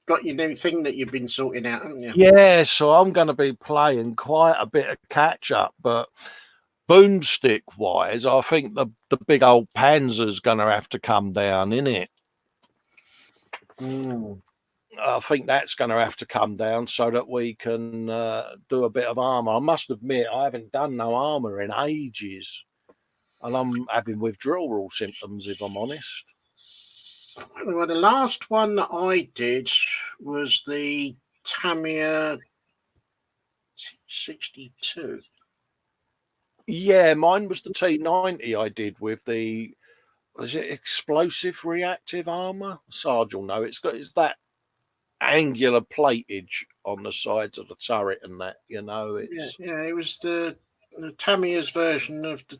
got your new thing that you've been sorting out, haven't you? yeah, so I'm going to be playing quite a bit of catch up, but boomstick wise, I think the big old Panzer's going to have to come down, innit? I think that's going to have to come down so that we can do a bit of armour. I must admit, I haven't done no armour in ages, and I'm having withdrawal symptoms, if I'm honest. Well, the last one that I did was the Tamiya 62. Yeah, mine was the T90 I did with the, was it explosive reactive armour? Sarge will know. It's that angular platage on the sides of the turret and that, you know. It's Yeah, it was the Tamiya's version of the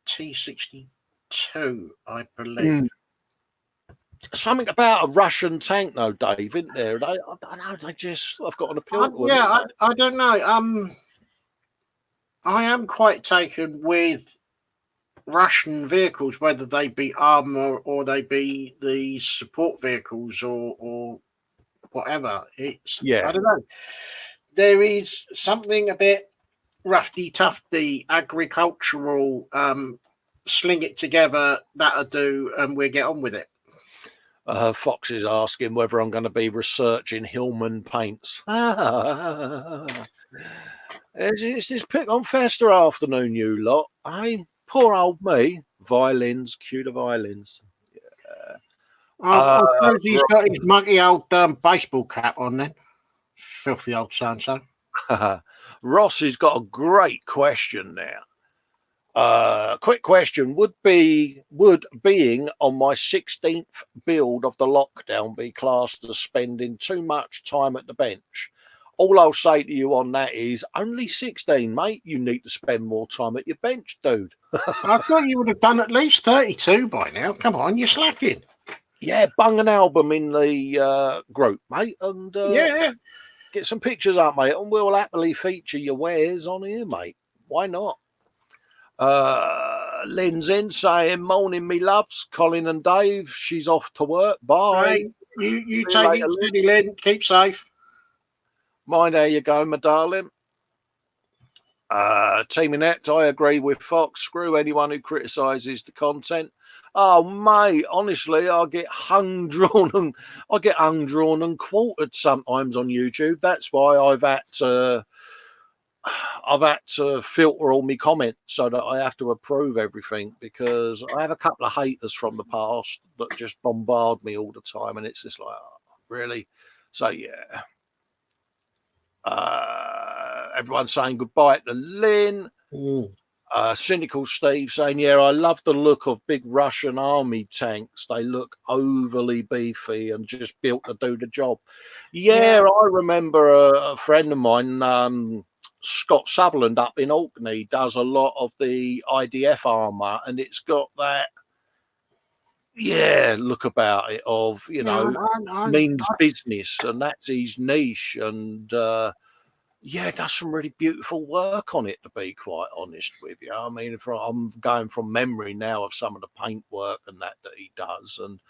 T62, I believe. Something about a Russian tank, though, Dave, isn't there? I don't know. I've got an appeal to them. I don't know. I am quite taken with Russian vehicles, whether they be armor or they be the support vehicles or whatever. I don't know. There is something a bit roughy tufty, agricultural, sling it together, that'll do, and we'll get on with it. Fox is asking whether I'm going to be researching Hillman paints. It's this pick on Festa afternoon, you lot. Hey, poor old me. Violins, cue the violins. Yeah. I suppose he's got his muggy old baseball cap on then. Filthy old so-and-so. Ross has got a great question now. Quick question: Would being on my 16th build of the lockdown be classed as spending too much time at the bench? All I'll say to you on that is only 16, mate. You need to spend more time at your bench, dude. I thought you would have done at least 32 by now. Come on, you're slacking. Yeah, bung an album in the group, mate, and get some pictures up, mate, and we'll happily feature your wares on here, mate. Why not? Lynn's in saying, morning, me loves, Colin and Dave. She's off to work. Bye. Right. You take it steady, Lynn. Keep safe. Mind how you go, my darling. Team Inept, I agree with Fox. Screw anyone who criticises the content. Oh, mate, honestly, I get hung, drawn, and quartered sometimes on YouTube. That's why I've had to filter all my comments so that I have to approve everything, because I have a couple of haters from the past that just bombard me all the time, and it's just like, oh, really? So yeah. Everyone's saying goodbye to Lynn. Cynical Steve saying, yeah, I love the look of big Russian army tanks. They look overly beefy and just built to do the job. Yeah. I remember a friend of mine, Scott Sutherland up in Orkney, does a lot of the IDF armour, and it's got that look about it of, you know, means business, and that's his niche, and does some really beautiful work on it, to be quite honest with you. I mean, I'm going from memory now of some of the paint work and that he does, and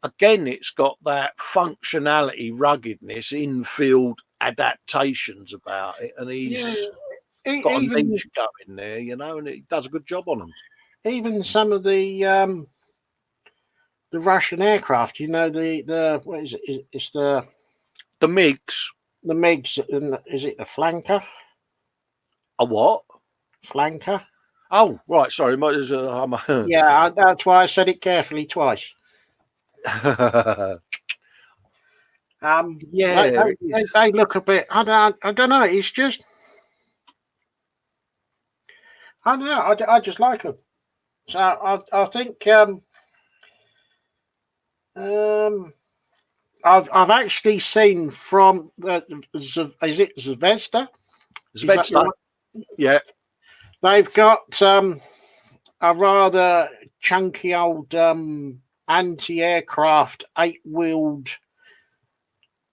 again, it's got that functionality, ruggedness, infield adaptations about it, and he's got a niche going there, you know, and he does a good job on them. Even some of the Russian aircraft, you know, the what is it? It's the MiGs. The MiGs, is it the flanker? A what? Flanker. Oh, right. Sorry. Yeah, that's why I said it carefully twice. They look a bit. I don't know. It's just. I don't know. I just like them. So I think I've actually seen from is it Zvezda? Zvezda. Yeah. They've got a rather chunky old anti-aircraft 8-wheeled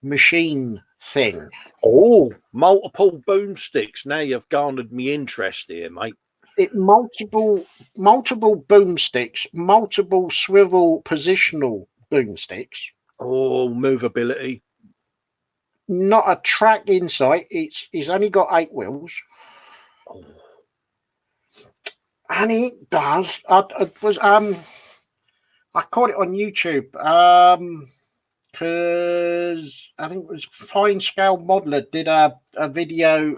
machine thing. Oh, multiple boomsticks. Now you've garnered me interest here, mate. Multiple boomsticks, multiple swivel positional boomsticks. Oh, movability. Not a track inside. It's only got 8 wheels. Oh. And it does. I caught it on YouTube because I think it was Fine Scale Modeler did a video,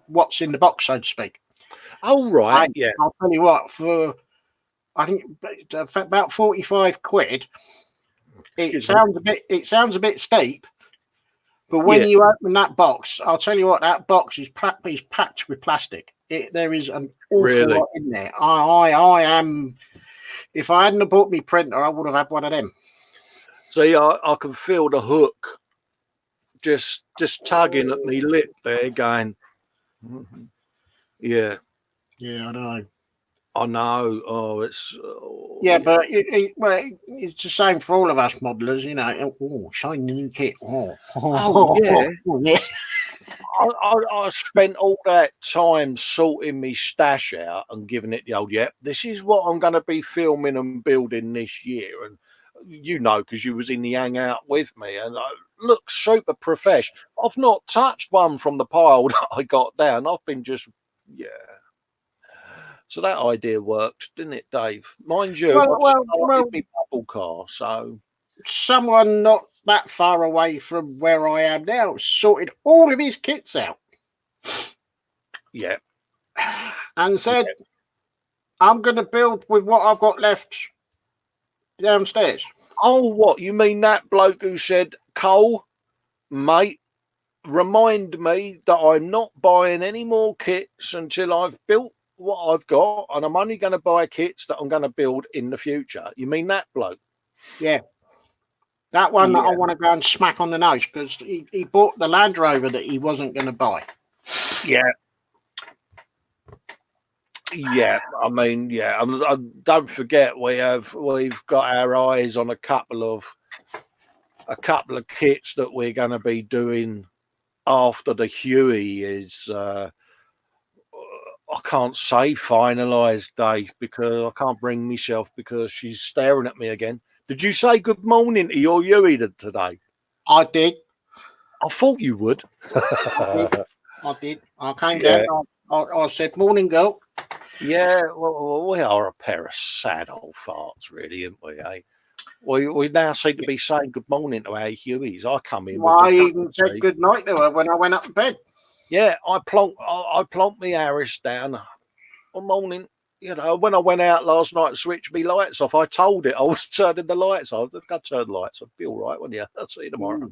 what's in the box, so to speak. Oh, right. Yeah. I'll tell you what, for I think about 45 quid, it sounds a bit steep. But when you open that box, I'll tell you what, that box is packed with plastic. There is an awful lot in there. I am. If I hadn't bought me printer, I would have had one of them. See, I can feel the hook just tugging at me lip there, going, yeah. Yeah, I know. I know. Oh, it's but it's the same for all of us modelers, you know. Oh, shiny new kit. yeah. Yeah. I spent all that time sorting me stash out and giving it the old, this is what I'm going to be filming and building this year. And you know, because you was in the hangout with me, and I look super profesh. I've not touched one from the pile that I got down. I've been just, So that idea worked, didn't it, Dave? Mind you, I've started my bubble car, so someone not that far away from where I am now sorted all of his kits out. Yeah. And said, I'm going to build with what I've got left downstairs. Oh, what? You mean that bloke who said, Cole, mate, remind me that I'm not buying any more kits until I've built what I've got, and I'm only going to buy kits that I'm going to build in the future. You mean that bloke? Yeah. That one that I want to go and smack on the nose because he bought the Land Rover that he wasn't going to buy. Yeah. Yeah, I mean, don't forget we've got our eyes on a couple of kits that we're going to be doing after the Huey is. I can't say finalised, Dave, because I can't bring myself because she's staring at me again. Did you say good morning to your Huey today? I did. I thought you would. I did. I came down. I said, morning, girl. Yeah, well, we are a pair of sad old farts, really, aren't we, eh? We now seem to be saying good morning to our Hueys. I come in. Well, I even said good night to her when I went up to bed. Yeah, I plonked my Harris down. Good morning. You know, when I went out last night and switched me lights off, I told it I was turning the lights off. I'd go turn the lights off. Be all right, wouldn't you? I'll see you tomorrow.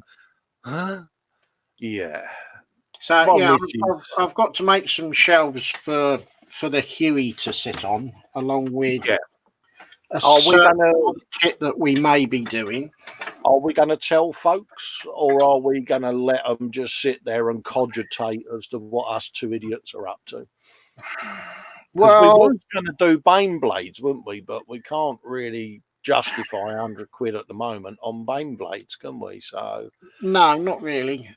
Huh? Yeah. So I've got to make some shelves for the Huey to sit on, along with a kit that we may be doing. Are we going to tell folks, or are we going to let them just sit there and cogitate as to what us two idiots are up to? Well, we were going to do Bane blades, weren't we? But we can't really justify 100 quid at the moment on Bane blades, can we? So no, not really.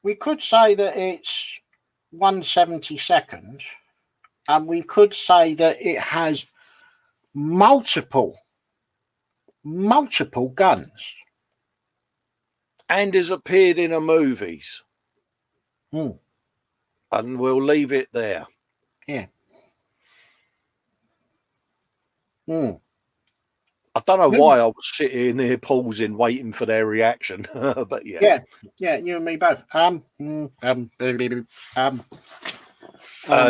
We could say that it's 1/72, and we could say that it has multiple guns, and has appeared in a movies. And we'll leave it there. Yeah. I don't know why I was sitting here pausing, waiting for their reaction, but yeah, you and me both.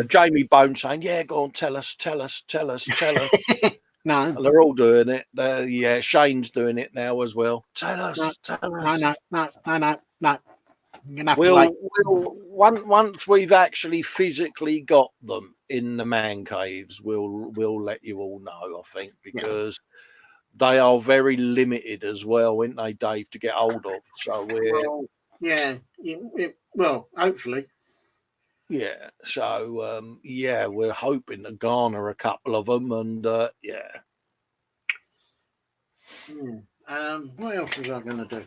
Jamie Bone saying, "Yeah, go on, tell us." No, and they're all doing it. Shane's doing it now as well. Tell us. No. You're gonna have to wait. Once we've actually physically got them in the man caves, we'll let you all know. I think because they are very limited as well, aren't they, Dave, to get hold of? So Well, yeah. Well, hopefully. yeah. So yeah, we're hoping to garner a couple of them, and yeah. What else was I going to do?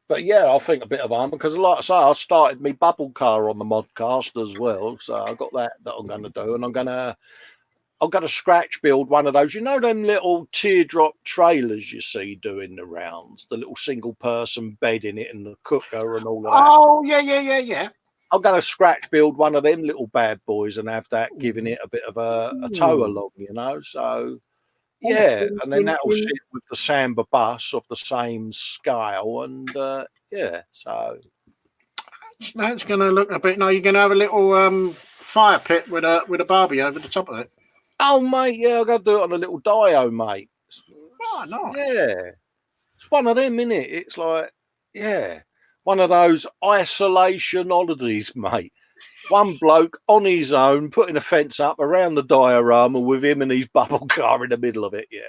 But yeah, I think a bit of armour because, like I say, I started my bubble car on the modcast as well, so I got that I'm going to do, and I'm going to scratch build one of those. You know them little teardrop trailers you see doing the rounds, the little single person bed in it and the cooker and all of that. Oh, yeah. I'm going to scratch build one of them little bad boys and have that giving it a bit of a tow along, you know. So yeah, and then that'll sit with the Samba bus of the same scale, and yeah, so That's going to look a bit. No, you're going to have a little fire pit with a barbie over the top of it. oh mate, yeah, I got to do it on a little dio, mate. Oh, nice. Yeah, it's one of them, innit? It's like, yeah, one of those isolation holidays, mate. One bloke on his own putting a fence up around the diorama with him and his bubble car in the middle of it. Yeah.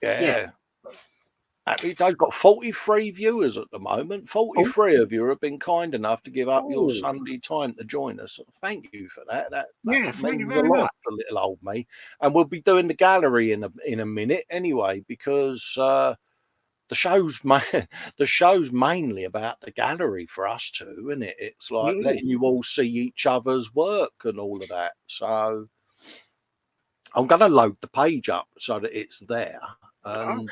Yeah. They've got 43 viewers at the moment. 43 of you have been kind enough to give up your Sunday time to join us. Thank you for that. That thank you means very a lot much. to little old me. And we'll be doing the gallery in a minute anyway, because the show's mainly about the gallery for us too, isn't it? It's like letting you all see each other's work and all of that. So I'm going to load the page up so that it's there. And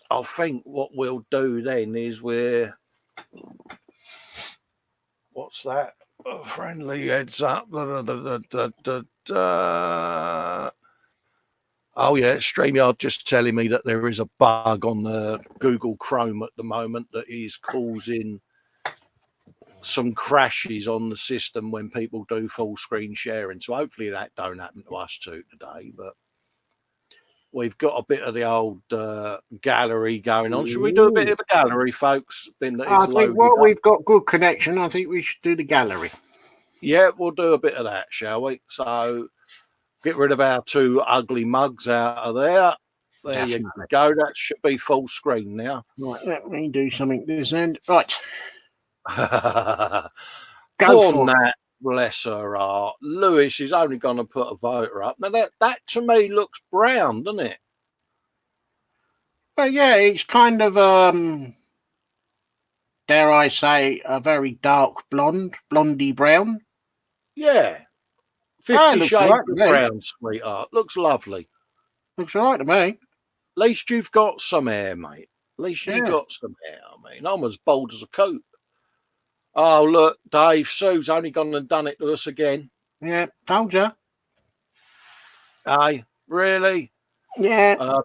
I think what we'll do then is what's that? A friendly heads up. Oh yeah, StreamYard just telling me that there is a bug on the Google Chrome at the moment that is causing some crashes on the system when people do full screen sharing. So hopefully that don't happen to us too today, but we've got a bit of the old gallery going on. Should we do a bit of the gallery, folks? I think we've got good connection. I think we should do the gallery. Yeah, we'll do a bit of that, shall we? So get rid of our two ugly mugs out of there. There you go. That should be full screen now. Right, let me do something this end. Right. Poor Nat, bless her heart. Lewis is only going to put a voter up. Now that to me looks brown, doesn't it? Well, yeah, it's kind of dare I say, a very dark blondie brown. Yeah. 50 Shades of Brown, sweetheart. Looks lovely. Looks all right to me. At least you've got some hair, mate. At least you've got some hair. I mean, I'm as bold as a coot. Oh, look, Dave, Sue's only gone and done it to us again. Yeah, told you. Hey, really? Yeah.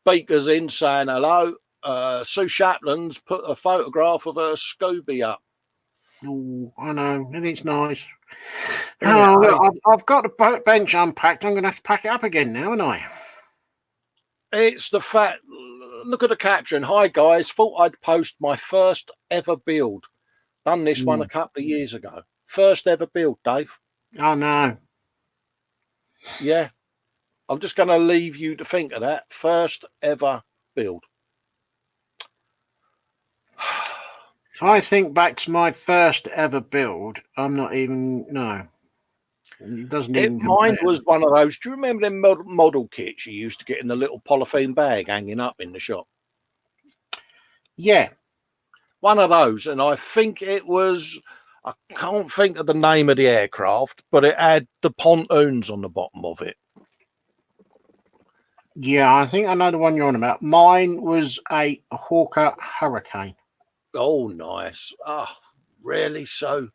Beaker's in saying hello. Sue Shapland's put a photograph of her Scooby up. Oh, I know, and it's nice. Oh, look, I've got the bench unpacked. I'm going to have to pack it up again now, haven't I? It's the fact. Look at the caption. Hi, guys. Thought I'd post my first ever build. Done this one a couple of years ago. First ever build, Dave. Oh, no. Yeah. I'm just going to leave you to think of that. First ever build. If I think back to my first ever build, I'm not even, no. It doesn't even mine was one of those. Do you remember them model kits you used to get in the little polythene bag hanging up in the shop? Yeah. One of those. And I think it was, I can't think of the name of the aircraft, but it had the pontoons on the bottom of it. Yeah, I think I know the one you're on about. Mine was a Hawker Hurricane. Oh, nice. Oh, really? So?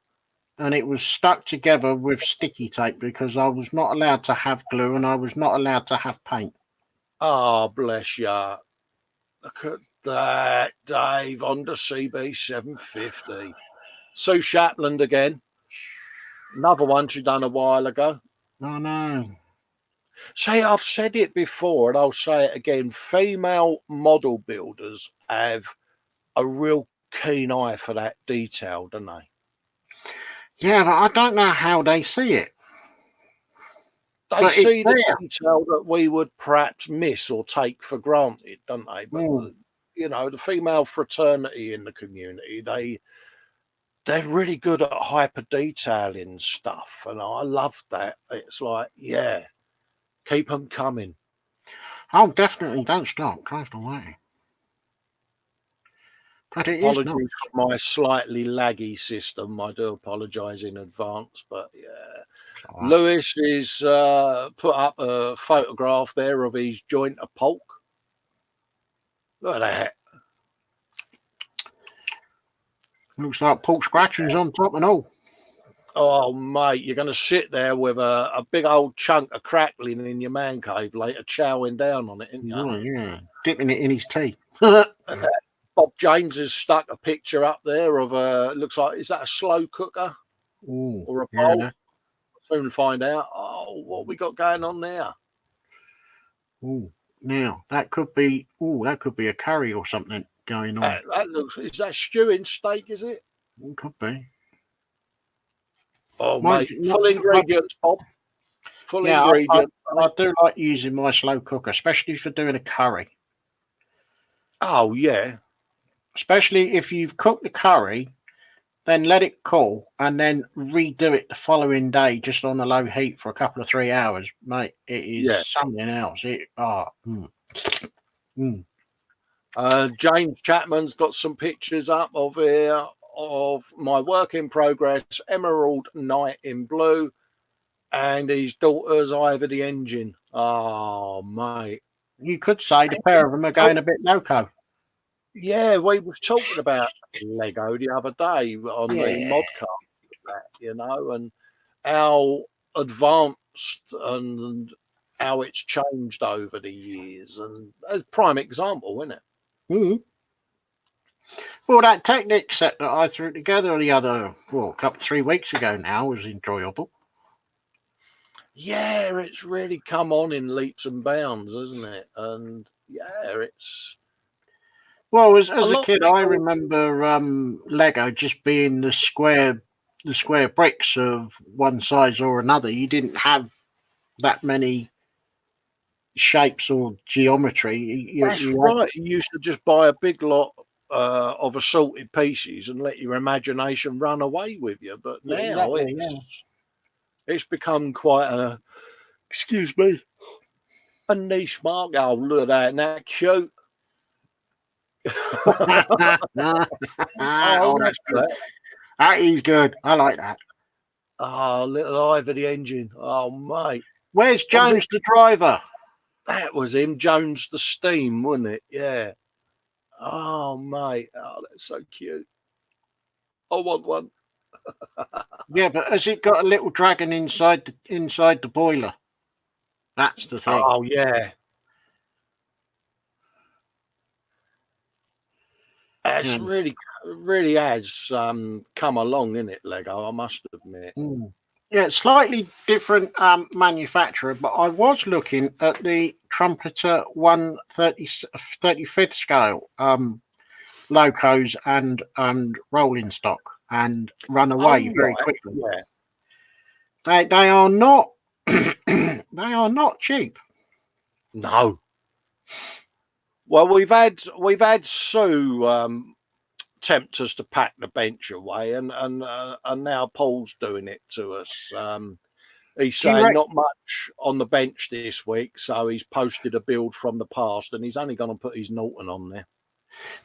And it was stuck together with sticky tape because I was not allowed to have glue and I was not allowed to have paint. Oh, bless you. Look at that, Dave, on the CB 750. Sue Shapland again. Another one she done a while ago. Oh, no. See, I've said it before and I'll say it again. Female model builders have a real keen eye for that detail, don't they? Yeah, but I don't know how they see it. They But it's see the there. detail that we would perhaps miss or take for granted, don't they? But you know, the female fraternity in the community, they're really good at hyper detailing stuff, and I love that. It's like, yeah, keep them coming. Oh, definitely don't stop. Christ almighty. But it is Apologies nice. for my slightly laggy system. I do apologise in advance, but yeah. All right. Lewis is put up a photograph there of his joint of pork. Look at that. Looks like pork scratchings on top and all. Oh, mate, you're going to sit there with a big old chunk of crackling in your man cave later, chowing down on it, ain't you? Right, yeah. Dipping it in his tea. Bob James has stuck a picture up there of looks like, is that a slow cooker Ooh, or a bowl? yeah. Soon find out. Oh, what we got going on there? Ooh, now that could be. Ooh, that could be a curry or something going on. That looks, is that stewing steak, is it? It could be. Oh, Mind mate, you, full ingredients, Bob. Full yeah, ingredients. I do like using my slow cooker, especially for doing a curry. Oh, yeah. Especially if you've cooked the curry, then let it cool and then redo it the following day just on a low heat for a couple of 3 hours, mate. It is Yeah. something else. James Chapman's got some pictures up of here of my work in progress, Emerald Night in Blue, and his daughter's Ivor the Engine. Oh, mate. You could say the pair of them are going a bit loco. Yeah, we were talking about Lego the other day on the modcast, you know, and how advanced and how it's changed over the years. And as prime example, isn't it? Mm-hmm. Well, that Technic set that I threw together the other, 3 weeks ago now was enjoyable. Yeah, it's really come on in leaps and bounds, isn't it? And yeah, it's Well, as a lot kid, I remember Lego just being the square bricks of one size or another. You didn't have that many shapes or geometry. that's right. You used to just buy a big lot of assorted pieces and let your imagination run away with you. But now it's become quite a, excuse me, a niche market. Oh, look at that, isn't that cute? Oh, that's good. That is good. I like that. Oh, little Ivor the Engine. Oh, mate. Where's Jones the driver? That was him, Jones the Steam, wasn't it? Yeah. Oh, mate. Oh, that's so cute. I want one. Yeah, but has it got a little dragon inside the boiler? That's the thing. Oh, yeah. It's really has come along, isn't it, Lego? I must admit. Yeah, slightly different manufacturer, but I was looking at the Trumpeter 135th scale locos and rolling stock and run away very quickly. Yeah. They are not they are not cheap. No. Well, we've had Sue tempt us to pack the bench away, and now Paul's doing it to us. He's saying not much on the bench this week, so he's posted a build from the past, and he's only going to put his Norton on there.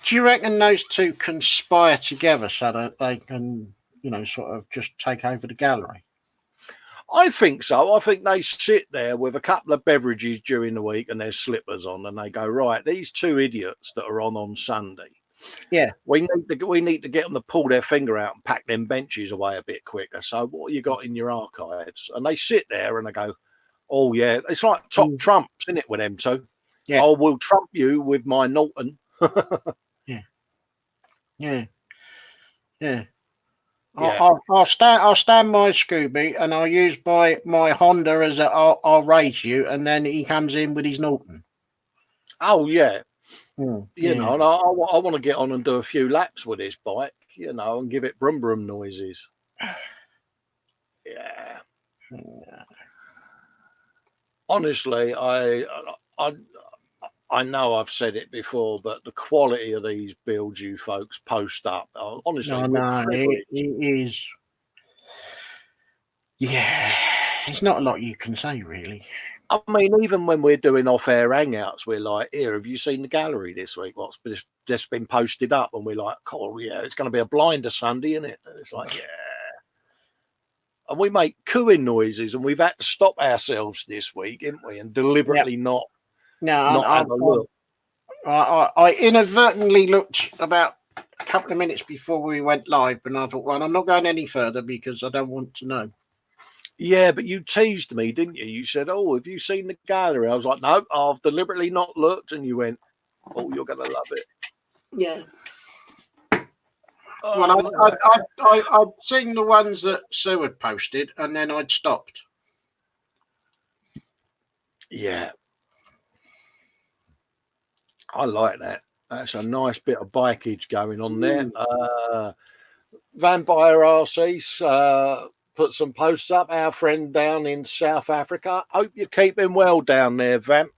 Do you reckon those two conspire together so that they can, sort of just take over the gallery? I think so. I think they sit there with a couple of beverages during the week and their slippers on, and they go, right, these two idiots that are on Sunday. Yeah, we need to get them to pull their finger out and pack them benches away a bit quicker. So what you got in your archives? And they sit there and they go, oh yeah, it's like top trumps, isn't it, with them two? Yeah. I will trump you with my Norton. Yeah. I'll stand my Scooby and I'll use my Honda as I'll raise you, and then he comes in with his Norton. Oh yeah. You know, and I want to get on and do a few laps with this bike, and give it brum brum noises. Yeah. honestly, I know I've said it before, but the quality of these builds you folks post up, honestly, we're No, privileged. it is. Yeah, there's not a lot you can say, really. I mean, even when we're doing off-air hangouts, we're like, "Here, have you seen the gallery this week? What's just been posted up?" And we're like, "Cool, yeah, it's going to be a blinder Sunday, isn't it?" And it's like, yeah. And we make cooing noises, and we've had to stop ourselves this week, haven't we? And Yeah. deliberately not No, have a look. I inadvertently looked about a couple of minutes before we went live, and I thought, well, I'm not going any further because I don't want to know. Yeah, but you teased me, didn't you? You said, "Oh, have you seen the gallery?" I was like, "No, I've deliberately not looked." And you went, "Oh, you're going to love it." Yeah. Oh, Well, I'd seen the ones that Sue had posted, and then I'd stopped. yeah. I like that. That's a nice bit of bikeage going on there. Vampire RC's put some posts up. Our friend down in South Africa. Hope you're keeping well down there, Vamp.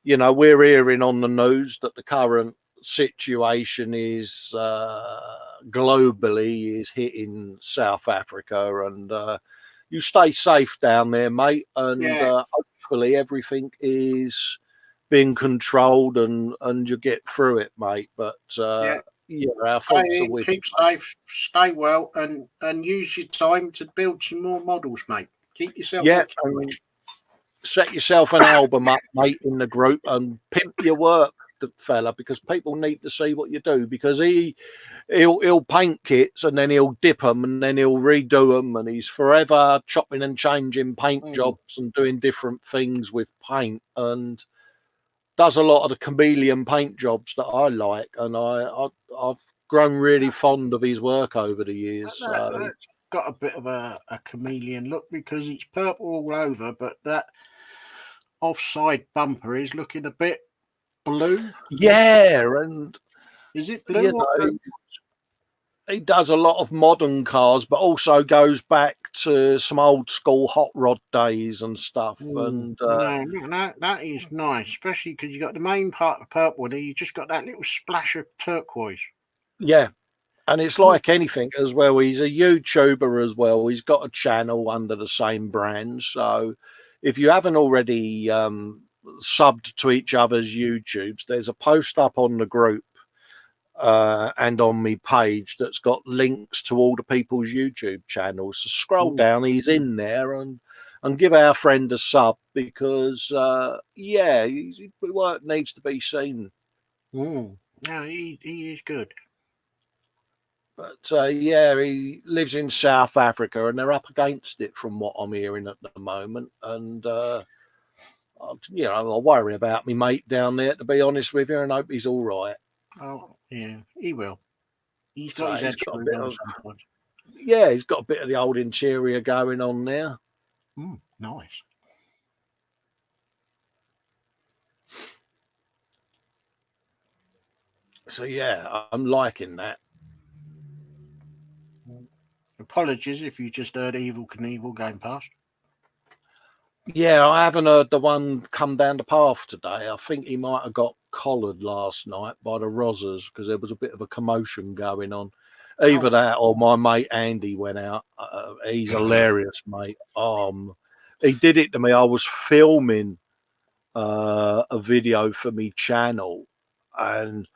You know, we're hearing on the news that the current situation is globally is hitting South Africa, and you stay safe down there, mate. And Yeah. hopefully everything is being controlled and you get through it, mate. But Yeah. yeah, our thoughts are with you. Keep safe, stay well, and use your time to build some more models, mate. Keep yourself Yeah, occupied. set yourself an album up, mate, in the group and pimp your work, fella, because people need to see what you do. Because he'll paint kits and then he'll dip them and then he'll redo them, and he's forever chopping and changing paint jobs and doing different things with paint, and does a lot of the chameleon paint jobs that I like, and I've grown really fond of his work over the years. So. That's got a bit of a chameleon look because it's purple all over, but that offside bumper is looking a bit blue. Yeah, and Is it blue you or know, purple? he does a lot of modern cars, but also goes back to some old school hot rod days and stuff. And No, that is nice, especially because you got the main part of purple there. You just got that little splash of turquoise. yeah, and it's like anything as well. He's a YouTuber as well. He's got a channel under the same brand. So if you haven't already subbed to each other's YouTubes, there's a post up on the group and on my page that's got links to all the people's YouTube channels. So scroll down, he's in there, and give our friend a sub because yeah, his work needs to be seen. No, he is good. But yeah, he lives in South Africa, and they're up against it from what I'm hearing at the moment. And you know, I worry about me mate down there, to be honest with you, and hope he's all right. Oh yeah, he will. He's got So his head he's got a screwed bit on of sometimes. yeah, he's got a bit of the old interior going on there. Nice. So yeah, I'm liking that. Apologies if you just heard Evil Knievel going past. Yeah, I haven't heard the one come down the path today. I think he might have got collared last night by the Rozzers because there was a bit of a commotion going on. Either that or my mate Andy went out. He's hilarious, mate. He did it to me. I was filming a video for me channel, and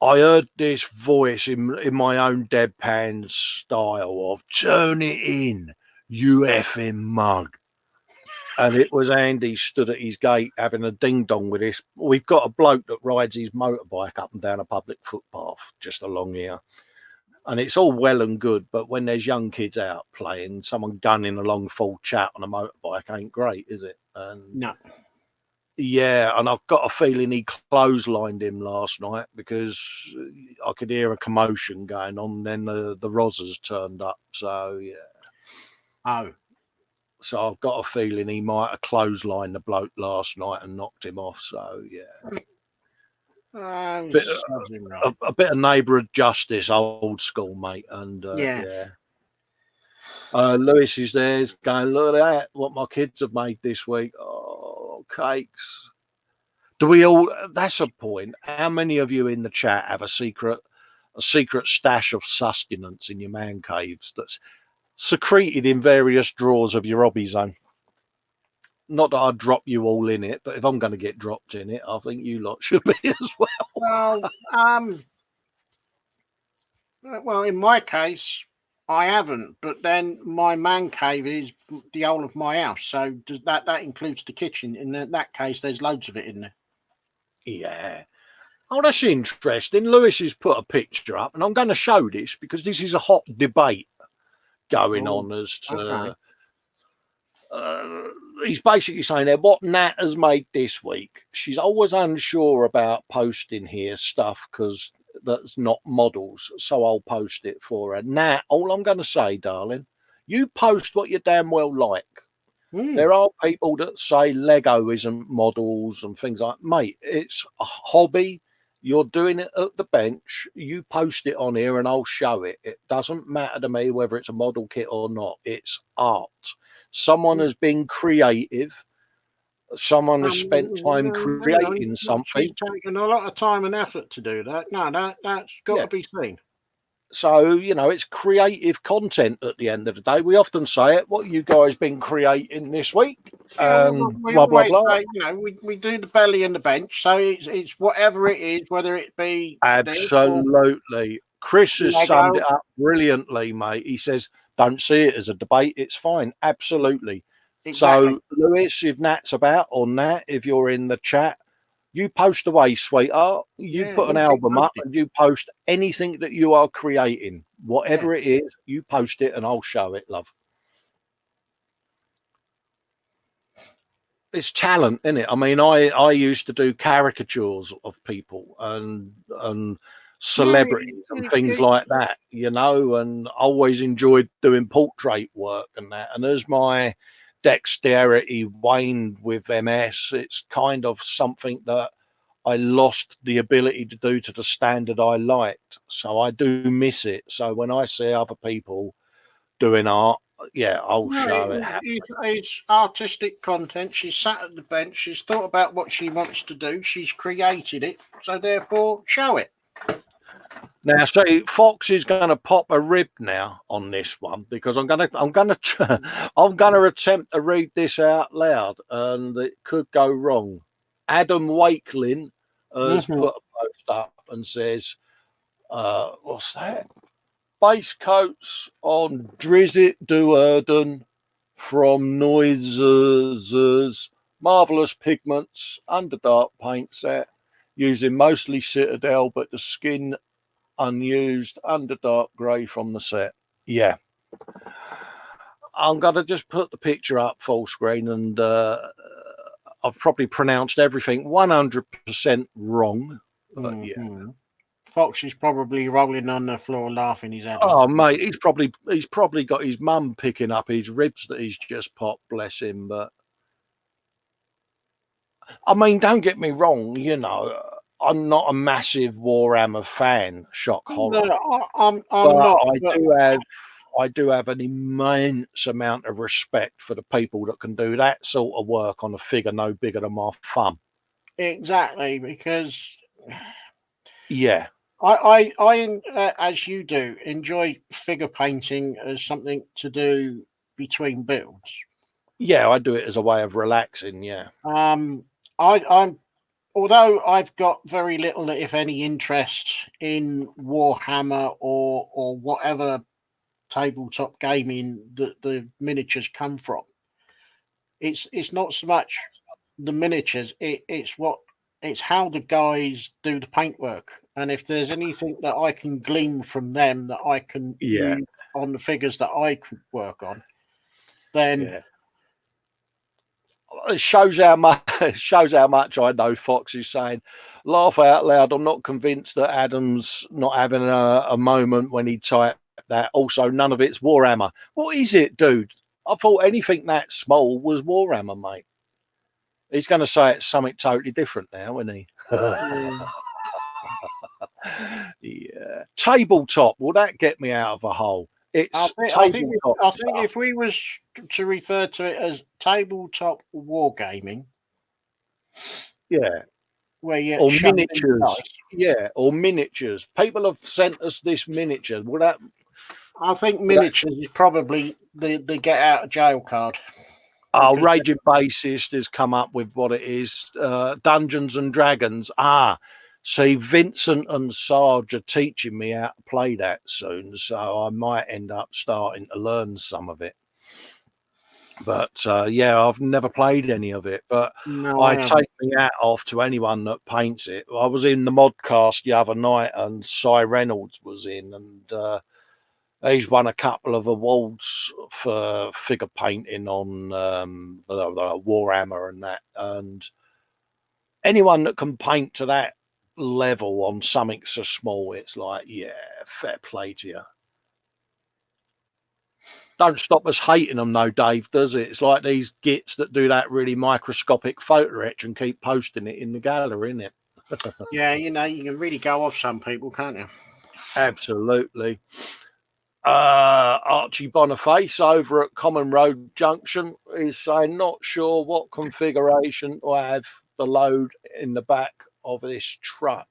I heard this voice in my own deadpan style of "Turn it in, you effing mug." And it was Andy stood at his gate having a ding dong with this. We've got a bloke that rides his motorbike up and down a public footpath just along here. And it's all well and good, but when there's young kids out playing, someone gunning along full chat on a motorbike ain't great, is it? And No. yeah, and I've got a feeling he clotheslined him last night because I could hear a commotion going on. Then the Rozzers turned up, so yeah. Oh. So I've got a feeling he might have clotheslined the bloke last night and knocked him off. So yeah, a bit of neighbourhood justice, old school, mate. And yeah. yeah, Lewis is there. He's going, look at that, what my kids have made this week. Oh, cakes. Do we all? That's a point. How many of you in the chat have a secret stash of sustenance in your man caves that's secreted in various drawers of your hobby zone? Not that I'd drop you all in it, but if I'm going to get dropped in it, I think you lot should be as well. Well, in my case, I haven't. But then my man cave is the whole of my house, so does that includes the kitchen? In that case, there's loads of it in there. Yeah. Oh, that's interesting. Lewis has put a picture up, and I'm going to show this because this is a hot debate going on as to. Okay. He's basically saying that what Nat has made this week, she's always unsure about posting here stuff because that's not models, so I'll post it for her. Nat, all I'm going to say, darling, you post what you damn well like. There are people that say Lego isn't models and things like, mate, it's a hobby. You're doing it at the bench. You post it on here and I'll show it. It doesn't matter to me whether it's a model kit or not. It's art. Someone has been creative. Someone has spent time creating something. She's taken a lot of time and effort to do that. No, that's got to be seen. So, it's creative content at the end of the day. We often say it. What you guys been creating this week? We always say, we do the belly and the bench. So it's whatever it is, whether it be... Absolutely. Chris has summed it up brilliantly, mate. He says, don't see it as a debate. It's fine. Absolutely. Exactly. So, Lewis, if Nat's about, or Nat, if you're in the chat, you post away, sweetheart. You put an album up and you post anything that you are creating. Whatever it is, you post it and I'll show it, love. It's talent, isn't it? I mean, I used to do caricatures of people and celebrities and things like that, and always enjoyed doing portrait work and that. And as my dexterity waned with MS, it's kind of something that I lost the ability to do to the standard I liked. So I do miss it. So when I see other people doing art, I'll show it. It's artistic content. She's sat at the bench. She's thought about what she wants to do. She's created it. So therefore, show it. Now, see, Fox is going to pop a rib now on this one because I'm going to attempt to read this out loud, and it could go wrong. Adam Wakelin has put a post up and says, "What's that? Base coats on Drizzt Do'Urden from Noises, marvelous pigments, underdark paint set, using mostly Citadel, but the skin." Unused underdark grey from the set. Yeah, I'm gonna just put the picture up full screen, and I've probably pronounced everything 100% wrong. But Fox is probably rolling on the floor laughing his head off. Oh mate, he's probably got his mum picking up his ribs that he's just popped, bless him. But I mean, don't get me wrong, I'm not a massive Warhammer fan, shock horror. No, I'm not. I do have an immense amount of respect for the people that can do that sort of work on a figure no bigger than my thumb. Exactly, because I as you do, enjoy figure painting as something to do between builds. Yeah, I do it as a way of relaxing. Yeah. I'm although I've got very little, if any, interest in Warhammer or whatever tabletop gaming that the miniatures come from. It's not so much the miniatures, it's how the guys do the paintwork. And if there's anything that I can glean from them that I can use on the figures that I can work on, then it shows how much I know. Fox is saying, laugh out loud. I'm not convinced that Adam's not having a moment when he typed that. Also, none of it's Warhammer. What is it, dude? I thought anything that small was Warhammer, mate. He's going to say it's something totally different now, isn't he? Yeah. Tabletop. Will that get me out of a hole? It's I think tabletop stuff. if we was to refer to it as tabletop wargaming, Yeah, where you or shove in miniatures. dice, Yeah, or miniatures. People have sent us this miniature. Well, that I think miniatures is probably the get out of jail card. our Because Raging Bassist has come up with what it is. Dungeons and Dragons. See, Vincent and Sarge are teaching me how to play that soon, so I might end up starting to learn some of it. But yeah, I've never played any of it. But no, I I haven't. take my hat off to anyone that paints it. I was in the modcast the other night, and Cy Reynolds was in, and he's won a couple of awards for figure painting on Warhammer and that. And anyone that can paint to that level on something so small, it's like, yeah, fair play to you. Don't stop us hating them, though, Dave, does it? It's like these gits that do that really microscopic photo etch and keep posting it in the gallery, isn't it? Yeah, you can really go off some people, can't you? Absolutely. Archie Boniface over at Common Road Junction is saying, not sure what configuration to have the load in the back of this truck.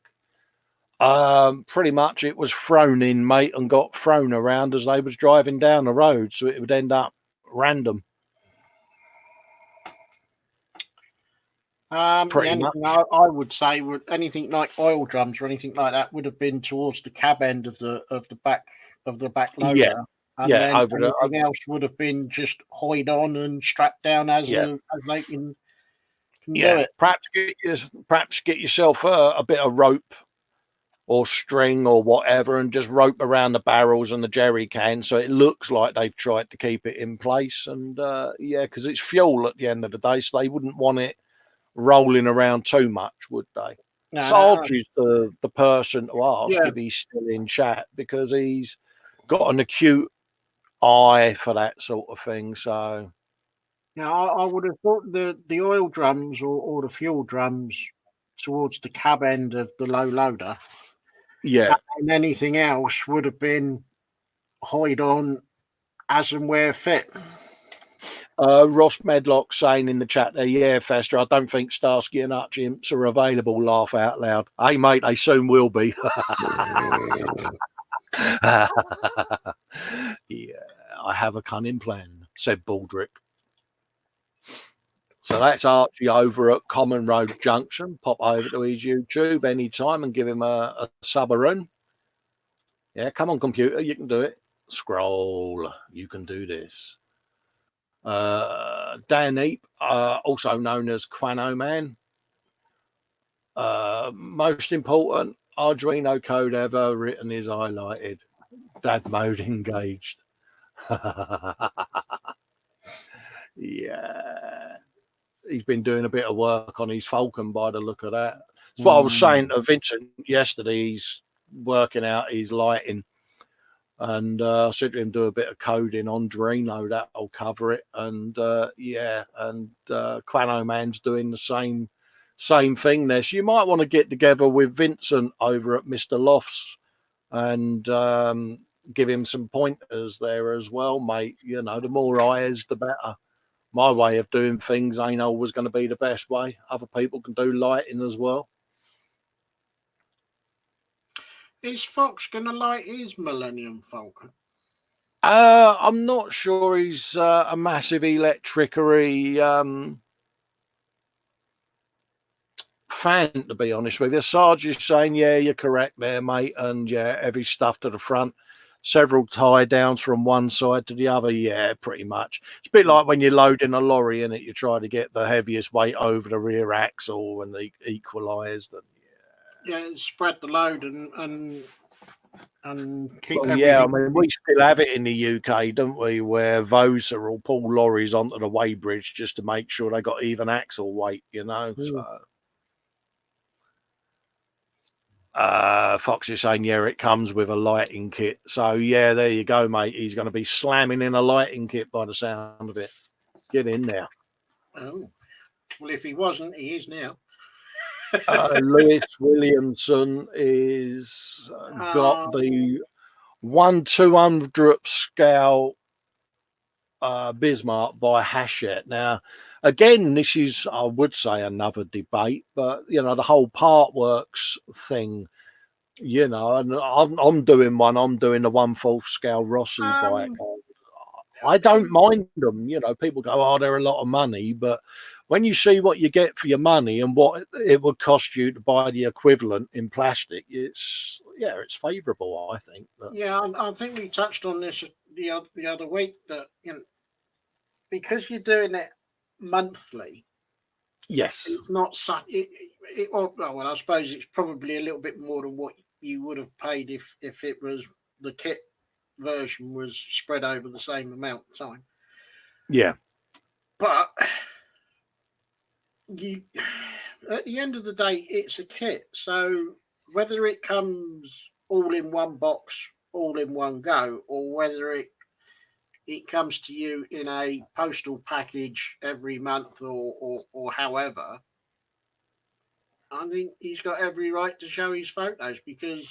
Pretty much it was thrown in, mate, and got thrown around as they was driving down the road, so it would end up random. Pretty much. I would say anything like oil drums or anything like that would have been towards the cab end of the back loader. Yeah, And then over anything else would have been just hoyed on and strapped down as they can do it. Perhaps get yourself a bit of rope or string or whatever, and just rope around the barrels and the jerry can, so it looks like they've tried to keep it in place. And because it's fuel at the end of the day, so they wouldn't want it rolling around too much, would they? No, Sarge is the person to ask Yeah. if he's still in chat, because he's got an acute eye for that sort of thing. So Now, I would have thought the oil drums or the fuel drums towards the cab end of the low loader, yeah, and anything else would have been hoyed on as and where fit. Ross Medlock saying in the chat there, yeah, Fester, I don't think Starsky and Hutch imps are available. Laugh out loud. Hey, mate, they soon will be. Yeah, I have a cunning plan, said Baldrick. So that's Archie over at Common Road Junction. Pop over to his YouTube anytime and give him a sub-a-run. Yeah, come on, computer, you can do it. Scroll, you can do this. Dan Eep, also known as Quano Man. Most important Arduino code ever written is highlighted. Dad mode engaged. Yeah. He's been doing a bit of work on his Falcon by the look of that. That's what I was saying to Vincent yesterday. He's working out his lighting. And I said to him, do a bit of coding on Drino, that'll cover it. And Quano Man's doing the same thing there. So you might want to get together with Vincent over at Mr. Lofts and give him some pointers there as well, mate. You know, the more eyes, the better. My way of doing things ain't always going to be the best way. Other people can do lighting as well. Is Fox going to light his Millennium Falcon? I'm not sure he's a massive electricary fan, to be honest with you. Sarge is saying, yeah, you're correct there, mate. And yeah, heavy stuff to the front. Several tie downs from one side to the other. Yeah, pretty much. It's a bit like when you're loading a lorry in it, you try to get the heaviest weight over the rear axle and equalize them. Yeah, spread the load and keep everything. Yeah, I mean, we still have it in the UK, don't we? Where Vosa will pull lorries onto the weighbridge just to make sure they got even axle weight, you know. So Fox is saying, yeah, it comes with a lighting kit. So yeah, there you go, mate. He's going to be slamming in a lighting kit by the sound of it. Get in there. Oh, well, if he wasn't, he is now. Lewis Williamson is got the one 200th scale Bismarck by Hachette. Now, again, this is, I would say, another debate, but you know, the whole part works thing, you know, and I'm doing one. I'm doing the 1/4 scale Rossi bike. I don't mind them. You know, people go, "Oh, they're a lot of money," but when you see what you get for your money and what it would cost you to buy the equivalent in plastic, it's favourable, I think. But Yeah, I think we touched on this the other week that because you're doing it monthly, yes, it's not such. Well, I suppose it's probably a little bit more than what you would have paid if it was the kit version was spread over the same amount of time. yeah, But you, at the end of the day, it's a kit. So whether it comes all in one box, all in one go, or whether it comes to you in a postal package every month or however, I think he's got every right to show his photos because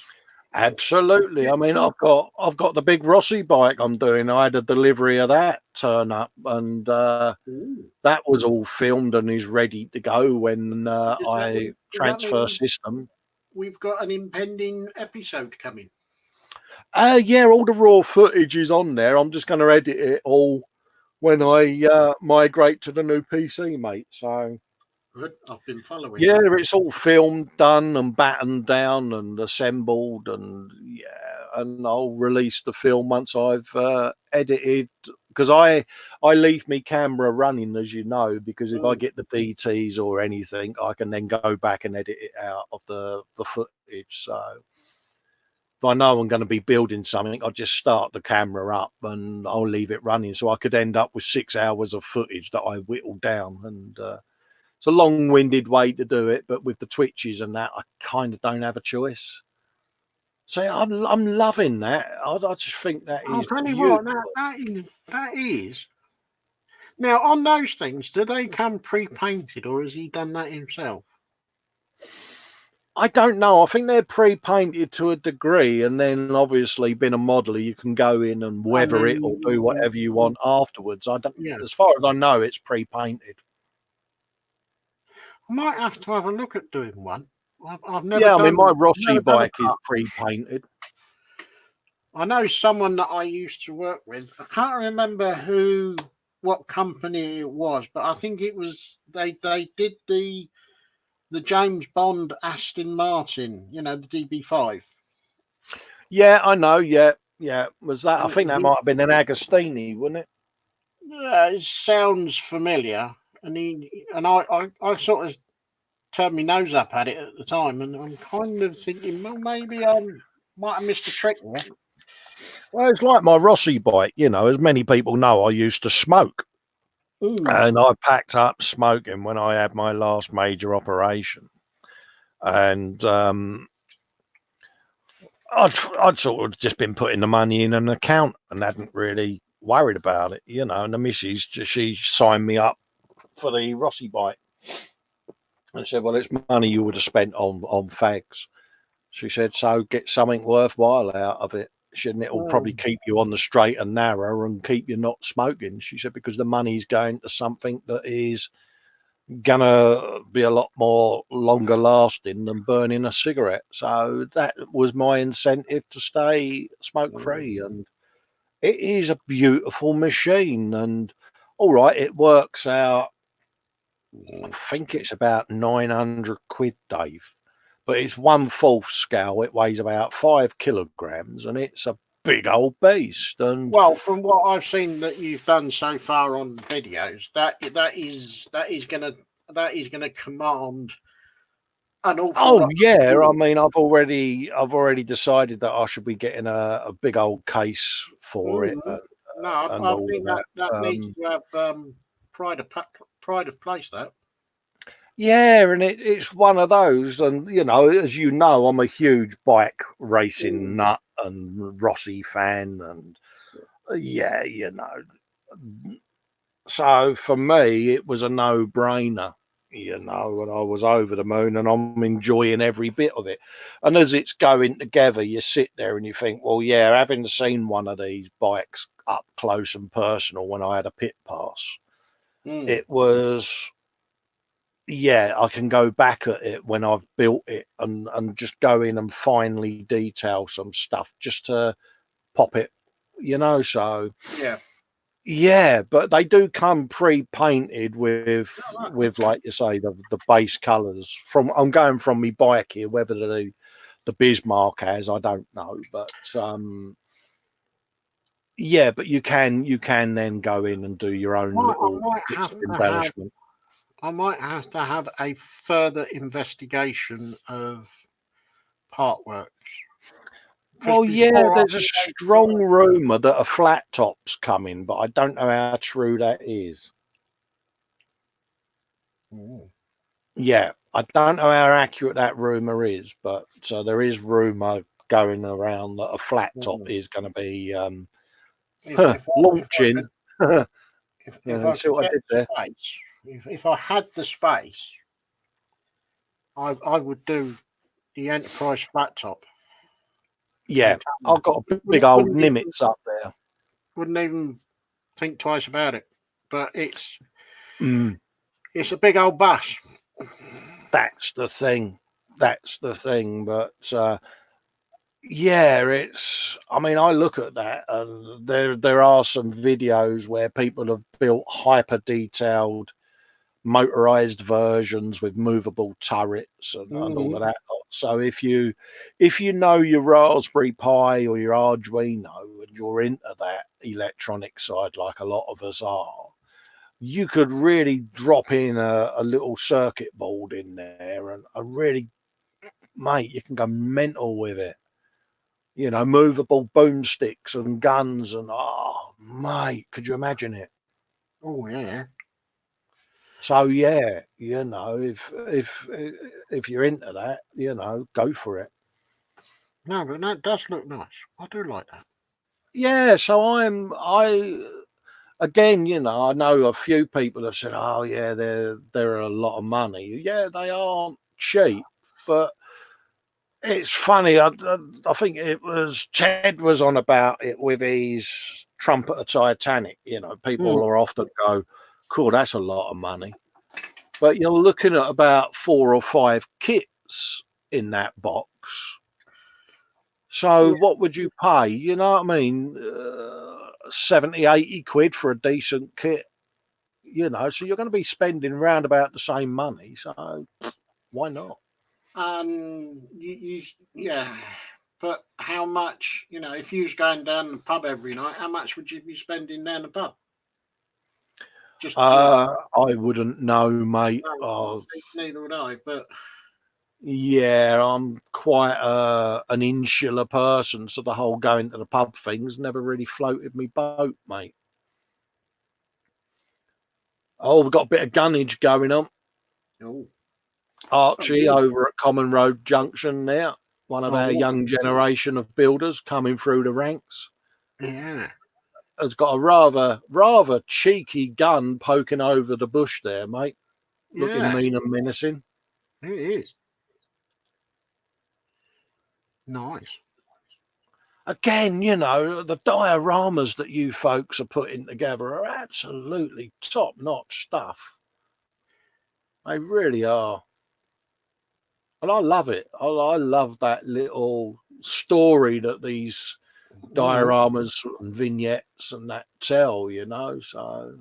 absolutely. I mean, I've got the big Rossi bike I'm doing. I had a delivery of that turn up, and that was all filmed and is ready to go when I does that transfer mean system. we've got an impending episode coming? Yeah, all the raw footage is on there. I'm just going to edit it all when I migrate to the new PC, mate. So Good, I've been following yeah, that. it's all filmed, done, and battened down and assembled, and yeah, and I'll release the film once I've edited because I leave my camera running, as you know, because if I get the DTs or anything, I can then go back and edit it out of the footage. So if I know I'm going to be building something, I'll just start the camera up and I'll leave it running, so I could end up with 6 hours of footage that I whittled down and. It's a long-winded way to do it, but with the twitches and that, I kind of don't have a choice. So I'm loving that. I just think that I'll is tell you what, beautiful. that is. Now, on those things, do they come pre-painted, or has he done that himself? I don't know. I think they're pre-painted to a degree, and then obviously, being a modeler, you can go in and And weather then, it or do whatever you want afterwards. I don't. yeah, As far as I know, it's pre-painted. I might have to have a look at doing one. I've Yeah, I mean, my Rossi never done a bike is car. pre-painted. I know someone that I used to work with. I can't remember what company it was, but I think it was they did the James Bond Aston Martin, the DB5. Yeah, I know. Yeah, yeah. Was that? I And think that might have been an Agostini, wouldn't it? yeah, it sounds familiar. And I sort of turned my nose up at it at the time, and I'm kind of thinking, well, maybe I might have missed a trick there. Well, it's like my Rossi bike, you know, as many people know, I used to smoke and I packed up smoking when I had my last major operation. And I'd sort of just been putting the money in an account and hadn't really worried about it, you know. And the missus, she signed me up for the Rossi bike. And said, well, it's money you would have spent on fags. She said, so get something worthwhile out of it. Shouldn't it will probably keep you on the straight and narrow and keep you not smoking? She said, because the money's going to something that is gonna be a lot more longer lasting than burning a cigarette. So that was my incentive to stay smoke free. And it is a beautiful machine. And all right, it works out. I think it's about 900 quid, Dave, but it's 1/4 scale. It weighs about 5 kilograms, and it's a big old beast. And Well, from what I've seen that you've done so far on videos, that is gonna command an awful oh lot of yeah, I viewing. mean, I've already decided that I should be getting a big old case for it Mhm. No, and I all of think that. that needs to have pride of place. That. Yeah, and it's one of those, and you know, as you know, I'm a huge bike Mm. racing nut and Rossi fan, and yeah, you know. So for me, it was a no-brainer. you know, and I was over the moon, and I'm enjoying every bit of it. And as it's going together, you sit there and you think, well, yeah, having seen one of these bikes up close and personal when I had a pit pass, it was, yeah, I can go back at it when I've built it and just go in and finely detail some stuff just to pop it, you know. So Yeah. yeah, but they do come pre-painted with Oh, right. like you say, the base colours. From I'm going from my bike here, whether the Bismarck has, I don't know, but yeah, but you can then go in and do your own little bits of embellishment. I might have to have a further investigation of part works. 'Cause Well, yeah, before I there's a go strong rumour that a flat top's coming, but I don't know how true that is. Yeah, I don't know how accurate that rumour is, but there is rumour going around that a flat top is going to be launching. if You I see could what I get did the there? space, if I had the space, I would do the Enterprise flat top. Yeah, And I've got a big old Nimitz up there. wouldn't even think twice about it. But it's Mm, a big old bus. that's the thing. That's the thing. But yeah, it's. I mean, I look at that, and there are some videos where people have built hyper detailed motorized versions with movable turrets and all of that lot. So if you know your Raspberry Pi or your Arduino and you're into that electronic side like a lot of us are, you could really drop in a little circuit board in there and really, mate, you can go mental with it. You know, movable boomsticks and guns and oh mate, could you imagine it? Oh yeah. So yeah, you know, if you're into that, you know, go for it. No, but that does look nice. I do like that. Yeah, so I again, you know, I know a few people have said, "Oh yeah, they're a lot of money." Yeah, they aren't cheap, but it's funny. I think it was Ted was on about it with his Trumpeter Titanic. You know, people are often go, "Cool, that's a lot of money." But you're looking at about 4 or 5 kits in that box. So Yeah. what would you pay? You know what I mean? 70, 80 quid for a decent kit, you know, so you're going to be spending round about the same money. So why not? Yeah. But how much, if you was going down the pub every night, how much would you be spending down the pub? Just, I wouldn't know, mate. no, Oh, neither would I, but yeah, I'm quite an insular person, so the whole going to the pub thing's never really floated me boat, mate. Oh, we've got a bit of gunnage going on. oh, Archie over at Common Road Junction now, one of our oh, young generation of builders coming through the ranks, yeah, has got a rather cheeky gun poking over the bush there, mate, looking yes, mean and menacing. it is nice. Again, you know, the dioramas that you folks are putting together are absolutely top-notch stuff. They really are. And I love it. I love that little story that these dioramas and vignettes and that tell, you know, so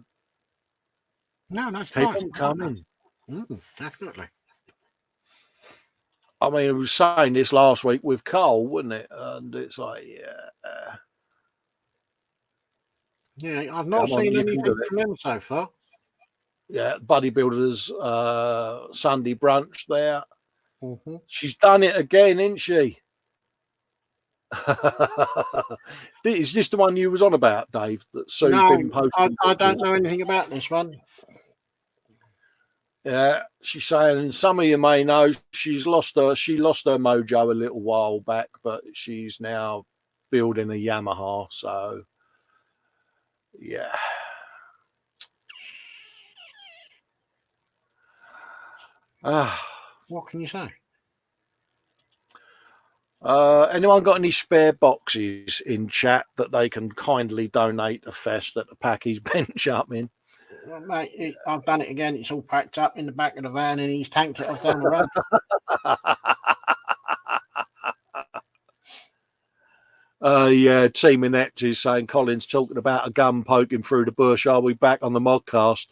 No, that's keep nice. them I like that. coming. Definitely. I mean, I was saying this last week with Cole, wasn't it? And it's like, yeah, Yeah, I've not come on, seen you can anything do it. from him so far. Yeah, Bodybuilders Sunday Brunch there. Mm-hmm. She's done it again, isn't she? Is this the one you was on about, Dave, that Sue's No, been posting I don't pictures? know anything about this one. Yeah, she's saying, and some of you may know she lost her mojo a little while back, but she's now building a Yamaha. So yeah. Ah. What can you say? Anyone got any spare boxes in chat that they can kindly donate to Fest at the Packies bench up in? Well, mate, I've done it again. It's all packed up in the back of the van, and he's tanked it off down the road. Yeah, Team Inept is saying Colin's talking about a gun poking through the bush. Are we back on the modcast?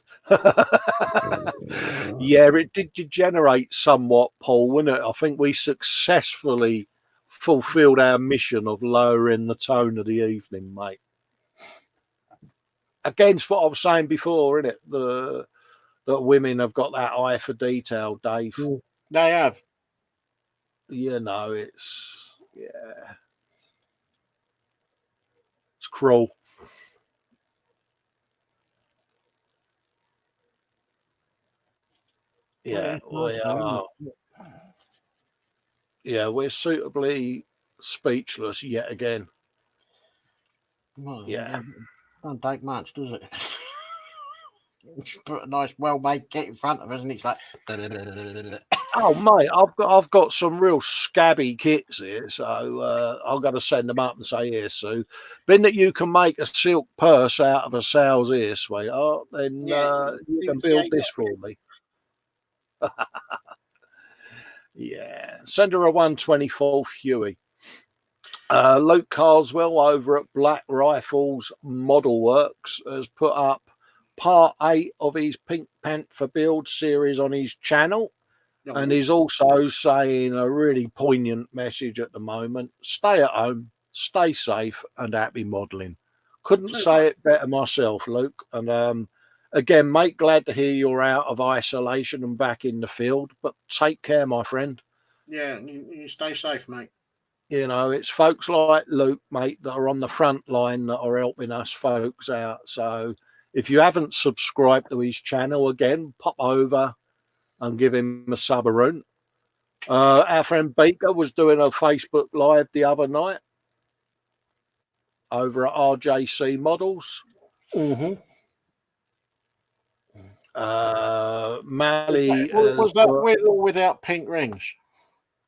Yeah, it did degenerate somewhat, Paul, wouldn't it? I think we successfully fulfilled our mission of lowering the tone of the evening, mate. Against what I was saying before, isn't it? That women have got that eye for detail, Dave. They have. It's cruel. Yeah, we're suitably speechless yet again. Well, yeah, don't take much, does it? Just put a nice, well-made kit in front of us, and it's like. Oh, mate, I've got some real scabby kits here, so I'm going to send them up and say, here, Sue, being that you can make a silk purse out of a sow's ear, sweetheart, then you can build this for me. Yeah, send her a 124th Huey. Luke Carswell over at Black Rifles Model Works has put up part 8 of his Pink Panther build series on his channel. And he's also saying a really poignant message at the moment. Stay at home, stay safe, and happy modelling. Couldn't say it better myself, Luke. And again, mate, glad to hear you're out of isolation and back in the field. But take care, my friend. Yeah, you stay safe, mate. You know, it's folks like Luke, mate, that are on the front line that are helping us folks out. So if you haven't subscribed to his channel, again, pop over and give him a sub-a-roon. Our friend Baker was doing a Facebook Live the other night over at RJC Models. Mm-hmm. Mally was that with or without pink rings?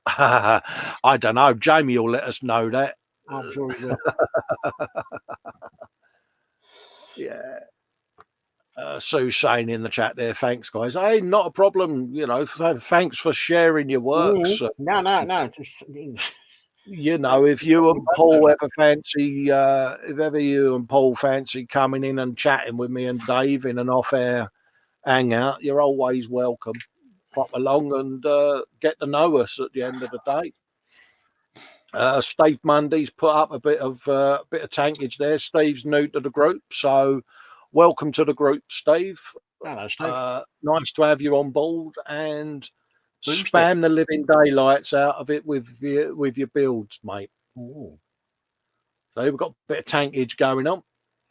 I don't know. Jamie will let us know that. I'm sure he will. Yeah. Sue saying in the chat there, thanks, guys. Hey, not a problem. You know, thanks for sharing your works. No. You know, if you and Paul ever fancy, if ever you and Paul fancy coming in and chatting with me and Dave in an off-air hangout, you're always welcome. Pop along and get to know us at the end of the day. Steve Mundy's put up a bit of tankage there. Steve's new to the group, so welcome to the group, Steve. Hello, Steve. Nice to have you on board, and spam the living daylights out of it with your builds, mate. Ooh. So we've got a bit of tankage going on.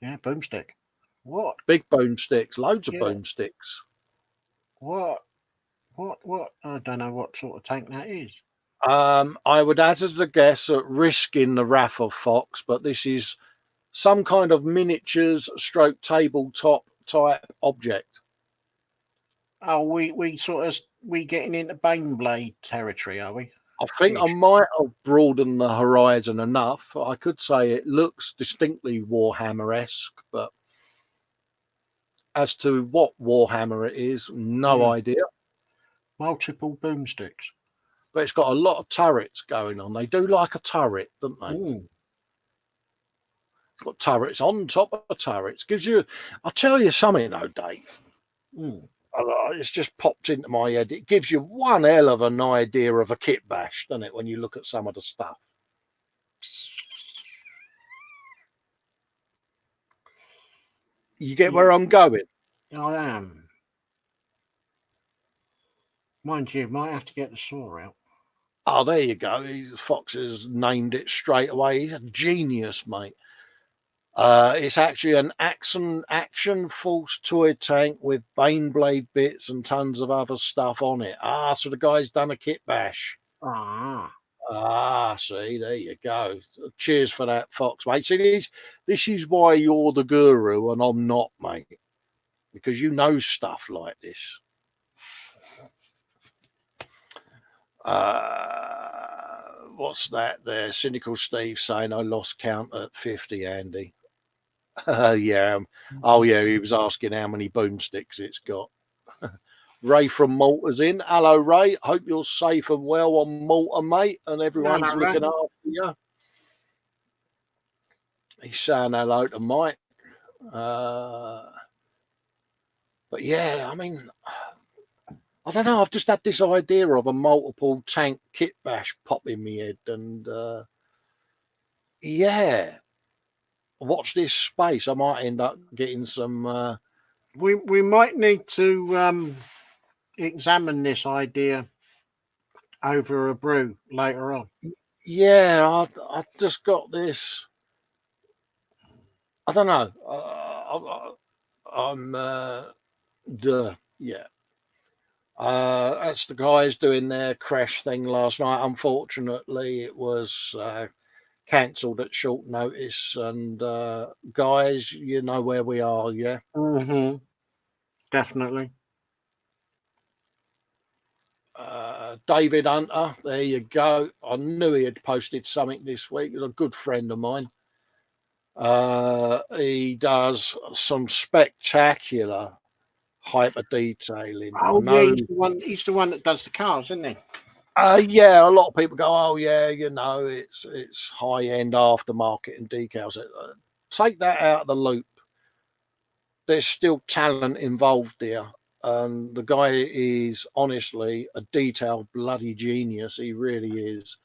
Yeah, boomstick. What? Big boomsticks, loads of boomsticks. What? I don't know what sort of tank that is. I would hazard a guess at risking the wrath of Fox, but this is some kind of miniatures stroke tabletop type object. Oh, we getting into Baneblade territory, are we? I think I might have broadened the horizon enough. I could say it looks distinctly Warhammer-esque, but as to what Warhammer it is, no idea. Multiple boomsticks. But it's got a lot of turrets going on. They do like a turret, don't they? Ooh. It's got turrets on top of turrets. Gives you, I'll tell you something though, Dave. It's just popped into my head. It gives you one hell of an idea of a kit bash, doesn't it, when you look at some of the stuff? You get where I'm going? I am. Mind you, might have to get the saw out. Oh, there you go. Fox has named it straight away. He's a genius, mate. It's actually an action force toy tank with Baneblade bits and tons of other stuff on it. So the guy's done a kit bash. See, there you go. Cheers for that, Fox, mate. See, this is why you're the guru and I'm not, mate, because you know stuff like this. What's that there? Cynical Steve saying I lost count at 50, Andy. Yeah. Oh, yeah. He was asking how many boomsticks it's got. Ray from Malta's in. Hello, Ray. Hope you're safe and well on Malta, mate, and everyone's Hello, Ray. looking after you. He's saying hello to Mike. But yeah, I mean, I don't know. I've just had this idea of a multiple tank kit bash pop in my head, and yeah, watch this space. I might end up getting some. We might need to examine this idea over a brew later on. Yeah, I just got this. I don't know. I'm yeah. That's the guys doing their crash thing last night. Unfortunately, it was cancelled at short notice. And guys, you know where we are, yeah. Definitely. David Hunter, there you go. I knew he had posted something this week. He's a good friend of mine. He does some spectacular hyper detailing. Oh yeah, he's the one that does the cars, isn't he? Yeah, a lot of people go, oh yeah, you know, it's high end aftermarket and decals. Take that out of the loop. There's still talent involved here, and the guy is honestly a detailed bloody genius. He really is.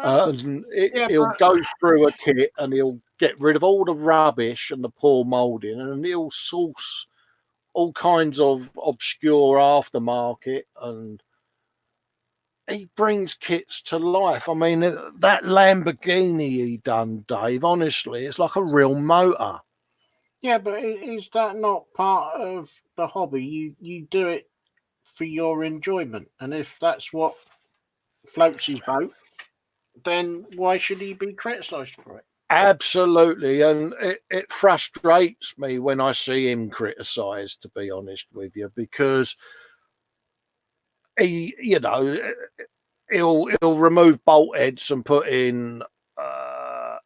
And he'll go through a kit and he'll get rid of all the rubbish and the poor moulding, and he'll source all kinds of obscure aftermarket, and he brings kits to life. I mean, that Lamborghini he done, Dave, honestly, it's like a real motor. Yeah, but is that not part of the hobby? You do it for your enjoyment, and if that's what floats his boat, then why should he be criticised for it? Absolutely, and it frustrates me when I see him criticised, to be honest with you, because he, you know, he'll remove bolt heads and put in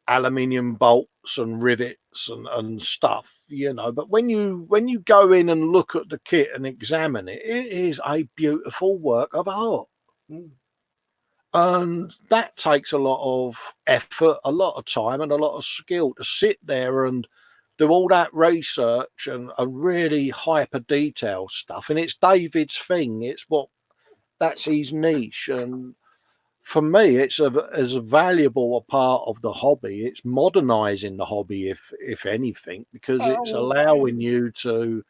aluminium bolts and rivets and stuff, you know. But when you go in and look at the kit and examine it, it is a beautiful work of art. And that takes a lot of effort, a lot of time, and a lot of skill to sit there and do all that research and really hyper detail stuff. And it's David's thing. That's his niche. And for me, it's as valuable a part of the hobby. It's modernizing the hobby, if anything, because it's allowing you to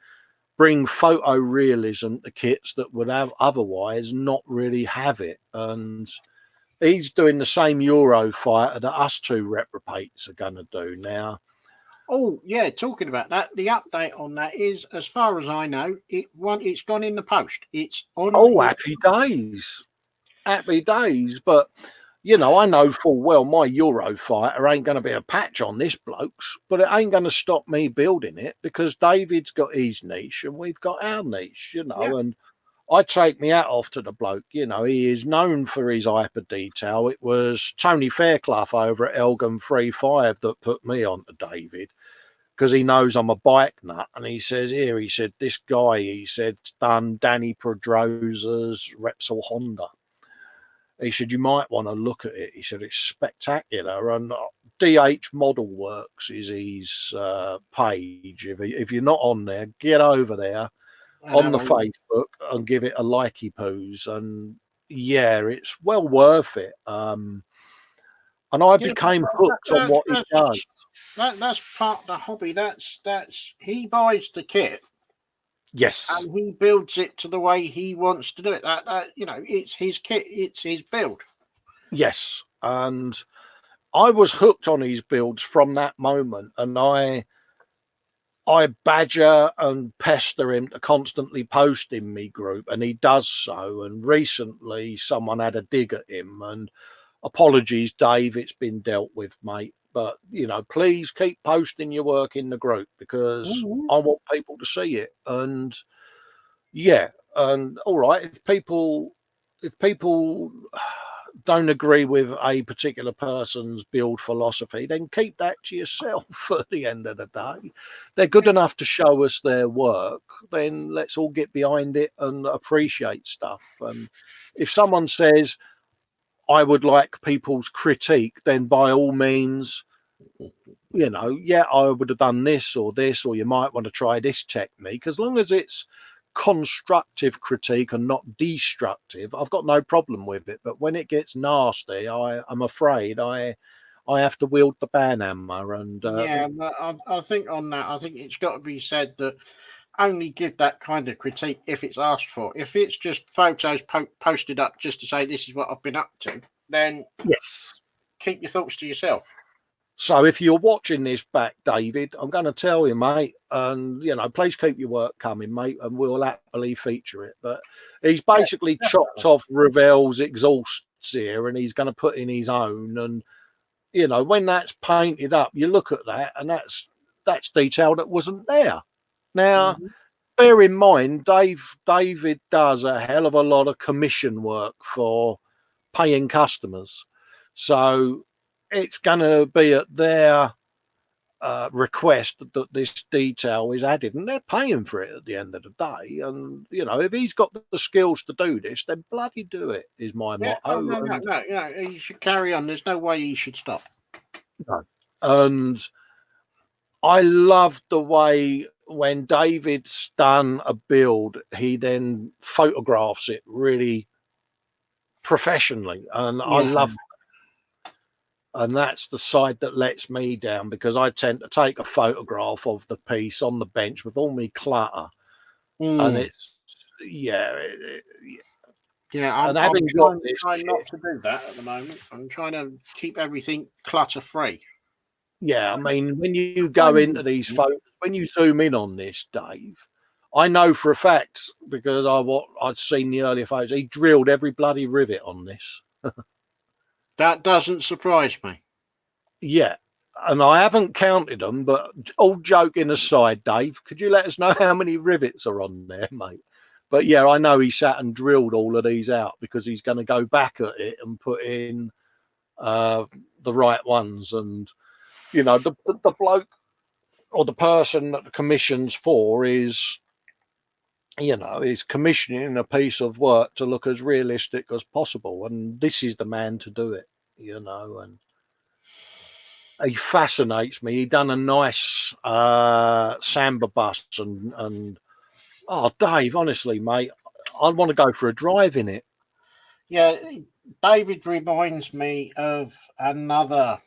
bring photorealism to kits that would have otherwise not really have it. And he's doing the same Eurofighter that us two replicates are going to do now. Oh yeah, talking about that, the update on that is, as far as I know, it's gone in the post. It's on. Oh, happy days, happy days! But you know, I know full well my Eurofighter ain't going to be a patch on this bloke's, but it ain't going to stop me building it because David's got his niche and we've got our niche, you know. Yeah. And I take my hat off to the bloke. You know, he is known for his hyper detail. It was Tony Fairclough over at Elgin 35 that put me on to David because he knows I'm a bike nut. And he says, here, he said, this guy, he said, done Danny Pedrosa's Repsol Honda. He said, you might want to look at it. He said, it's spectacular. And DH Model Works is his page. If you're not on there, get over there on the Facebook and give it a likey poos, and yeah, it's well worth it. And I became hooked on what he does. That's part of the hobby. That's he buys the kit, yes, and he builds it to the way he wants to do it. That you know, it's his kit, it's his build. Yes, and I was hooked on his builds from that moment, and I badger and pester him to constantly post in me group, and he does so. And recently someone had a dig at him, and apologies, Dave, it's been dealt with, mate. But, you know, please keep posting your work in the group because I want people to see it. And yeah, and all right, if people if people don't agree with a particular person's build philosophy, then keep that to yourself at the end of the day. They're good enough to show us their work, then let's all get behind it and appreciate stuff. And if someone says, I would like people's critique, then by all means, yeah, I would have done this, or you might want to try this technique. As long as it's constructive critique and not destructive, I've got no problem with it. But when it gets nasty, I'm afraid I have to wield the banhammer. And Yeah, but I think on that, I think it's got to be said that only give that kind of critique if it's asked for. If it's just photos posted up just to say this is what I've been up to, then yes. keep your thoughts to yourself. So if you're watching this back, David, I'm going to tell you, mate, and please keep your work coming, mate, and we'll happily feature it. But he's basically chopped off Ravel's exhausts here, and he's going to put in his own. And when that's painted up, you look at that, and that's detail that wasn't there. Now, bear in mind, David does a hell of a lot of commission work for paying customers, so it's going to be at their request that this detail is added, and they're paying for it at the end of the day. And if he's got the skills to do this, then bloody do it, is my motto. No, you should carry on. There's no way you should stop. No. And I love the way when David's done a build, he then photographs it really professionally, and I love that. And that's the side that lets me down, because I tend to take a photograph of the piece on the bench with all my clutter, and it's I'm trying not to do that at the moment. I'm trying to keep everything clutter free. Yeah, I mean, when you go into these photos, when you zoom in on this, Dave, I know for a fact, because I'd seen the earlier photos, he drilled every bloody rivet on this. That doesn't surprise me. Yeah, and I haven't counted them, but all joking aside, Dave, could you let us know how many rivets are on there, mate? But yeah, I know he sat and drilled all of these out, because he's going to go back at it and put in the right ones. And the bloke or the person that the commission's for is commissioning a piece of work to look as realistic as possible, and this is the man to do it. And he fascinates me. He done a nice samba bus, and oh, Dave, honestly, mate, I want to go for a drive in it. Yeah, David reminds me of another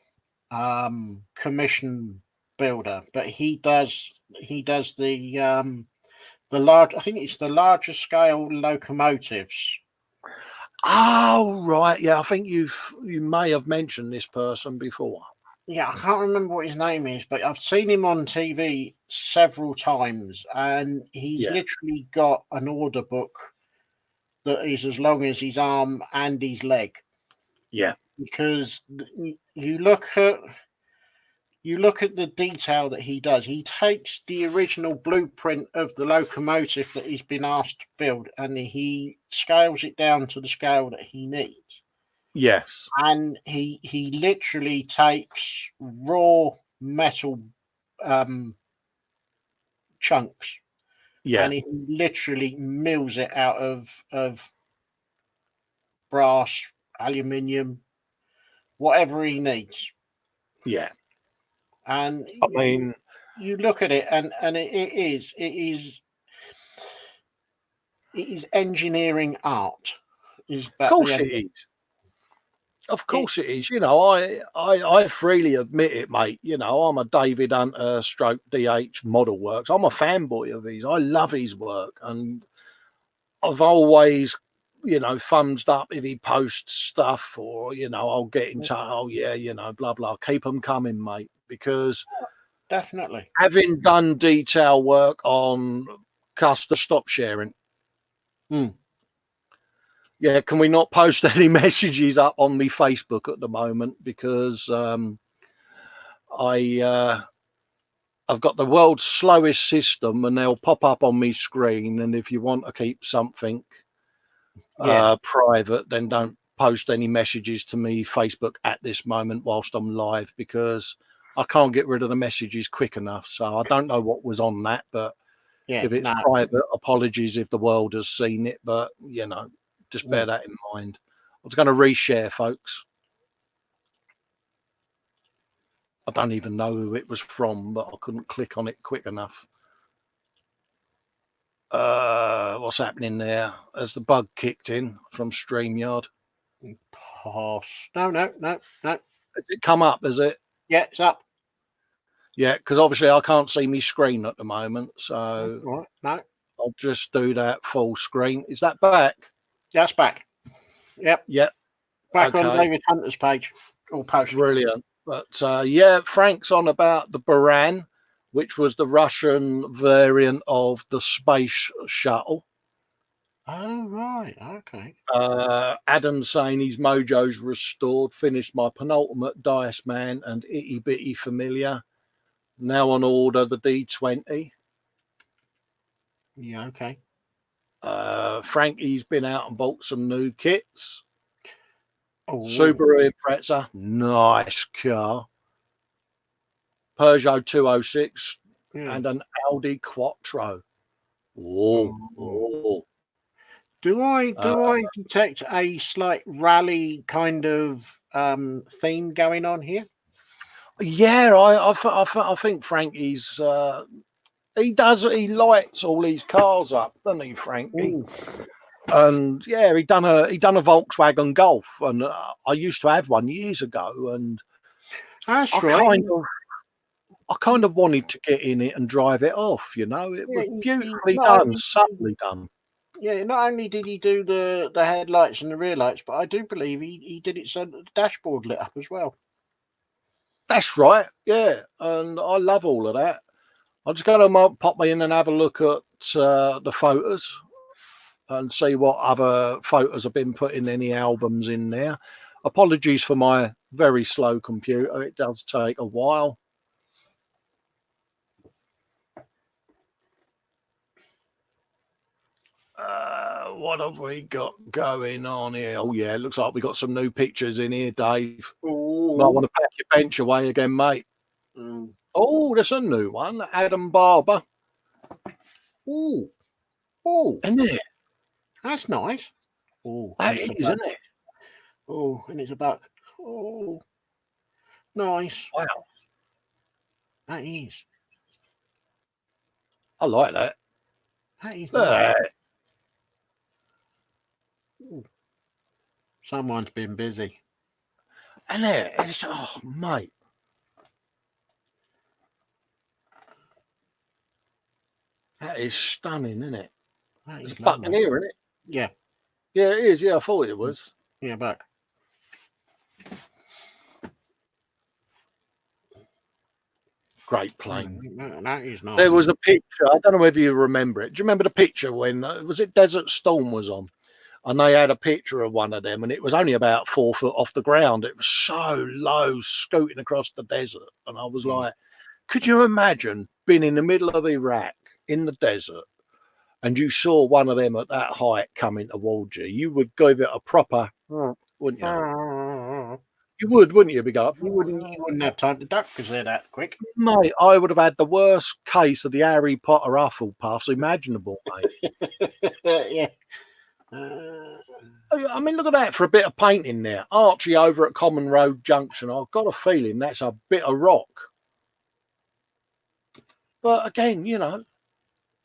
commission builder, but he does the large. I think it's the larger scale locomotives. Oh right, yeah. I think you may have mentioned this person before. Yeah, I can't remember what his name is, but I've seen him on TV several times, and he's literally got an order book that is as long as his arm and his leg. Yeah, because you look at the detail that he does. He takes the original blueprint of the locomotive that he's been asked to build, and he scales it down to the scale that he needs. Yes. And he literally takes raw metal chunks. Yeah. And he literally mills it out of brass, aluminium, whatever he needs. Yeah. And I mean, you look at it, and it is engineering art. Of course it is. Of course it is. I freely admit it, mate. I'm a David Hunter / DH Model Works. I'm a fanboy of his. I love his work, and I've always, thumbs up if he posts stuff, or I'll get in touch. Oh yeah, blah blah. Keep them coming, mate, because definitely having done detail work on custom stop sharing. Yeah, can we not post any messages up on me Facebook at the moment, because I've got the world's slowest system, and they'll pop up on me screen. And if you want to keep something private, then don't post any messages to me Facebook at this moment whilst I'm live, because I can't get rid of the messages quick enough. So I don't know what was on that, but if it's private, apologies if the world has seen it, but just bear that in mind. I was going to reshare, folks. I don't even know who it was from, but I couldn't click on it quick enough. What's happening there? Has the bug kicked in from StreamYard? No. Has it come up, is it? Yeah, it's up. Yeah, because obviously I can't see me screen at the moment, so Right. No. I'll just do that full screen. Is that back? Yeah, it's back. Yep. Yep. Back on David Hunter's page or post. Brilliant. But yeah, Frank's on about the Buran, which was the Russian variant of the space shuttle. Oh, right. Okay. Adam's saying his mojo's restored, finished my penultimate Dice Man and Itty Bitty Familiar. Now on order the D20. Yeah, okay. Frankie's been out and bought some new kits. Oh. Subaru Impreza, nice car. Peugeot 206 and an Audi Quattro. Oh. Do I detect a slight rally kind of theme going on here? Yeah, I think Frankie's he lights all these cars up, doesn't he, Frankie? Ooh. And yeah, he done a Volkswagen Golf, and I used to have one years ago, and that's right. I kind of wanted to get in it and drive it off. It was beautifully done, subtly done. Yeah, not only did he do the headlights and the rear lights, but I do believe he did it so that the dashboard lit up as well. That's right, yeah, and I love all of that. I'm just going to pop me in and have a look at the photos and see what other photos have been put in any albums in there. Apologies for my very slow computer. It does take a while. What have we got going on here? Oh, yeah, it looks like we got some new pictures in here, Dave. Ooh. Might want to pack your bench away again, mate. Oh, there's a new one. Adam Barber. Oh. Isn't it? That's nice. Oh, that is, isn't it? Oh, and it's about. Oh, nice. Wow. That is. I like that. That is nice. Someone's been busy. And there, it's, oh, mate. That is stunning, isn't it? It's Buccaneer, isn't it? Yeah. Yeah, it is. Yeah, I thought it was. Yeah, but great plane. That is nice. There was a picture. I don't know whether you remember it. Do you remember the picture when was it Desert Storm was on? And they had a picture of one of them, and it was only about 4 foot off the ground. It was so low, scooting across the desert. And I was like, could you imagine being in the middle of Iraq in the desert, and you saw one of them at that height coming towards you? You would give it a proper, wouldn't you? You would, wouldn't you? You wouldn't have time to duck because they're that quick. Mate, I would have had the worst case of the Harry Potter Hufflepuffs imaginable, mate. Yeah. I mean, look at that for a bit of painting there. Archie over at Common Road Junction. I've got a feeling that's a bit of rock. But again,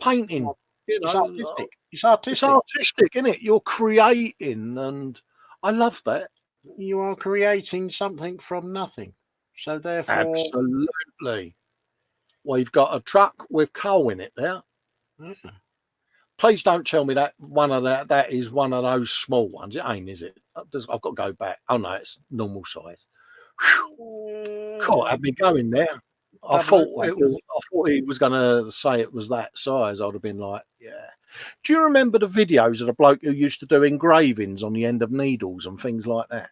painting. It's artistic. It's artistic. It's artistic, isn't it? You're creating, and I love that. You are creating something from nothing. So therefore, absolutely. We've got a truck with coal in it there. Please don't tell me that that is one of those small ones. It ain't, is it? I've got to go back. Oh no, it's normal size. God, had me going there. I thought he was going to say it was that size. I'd have been like, yeah. Do you remember the videos of the bloke who used to do engravings on the end of needles and things like that?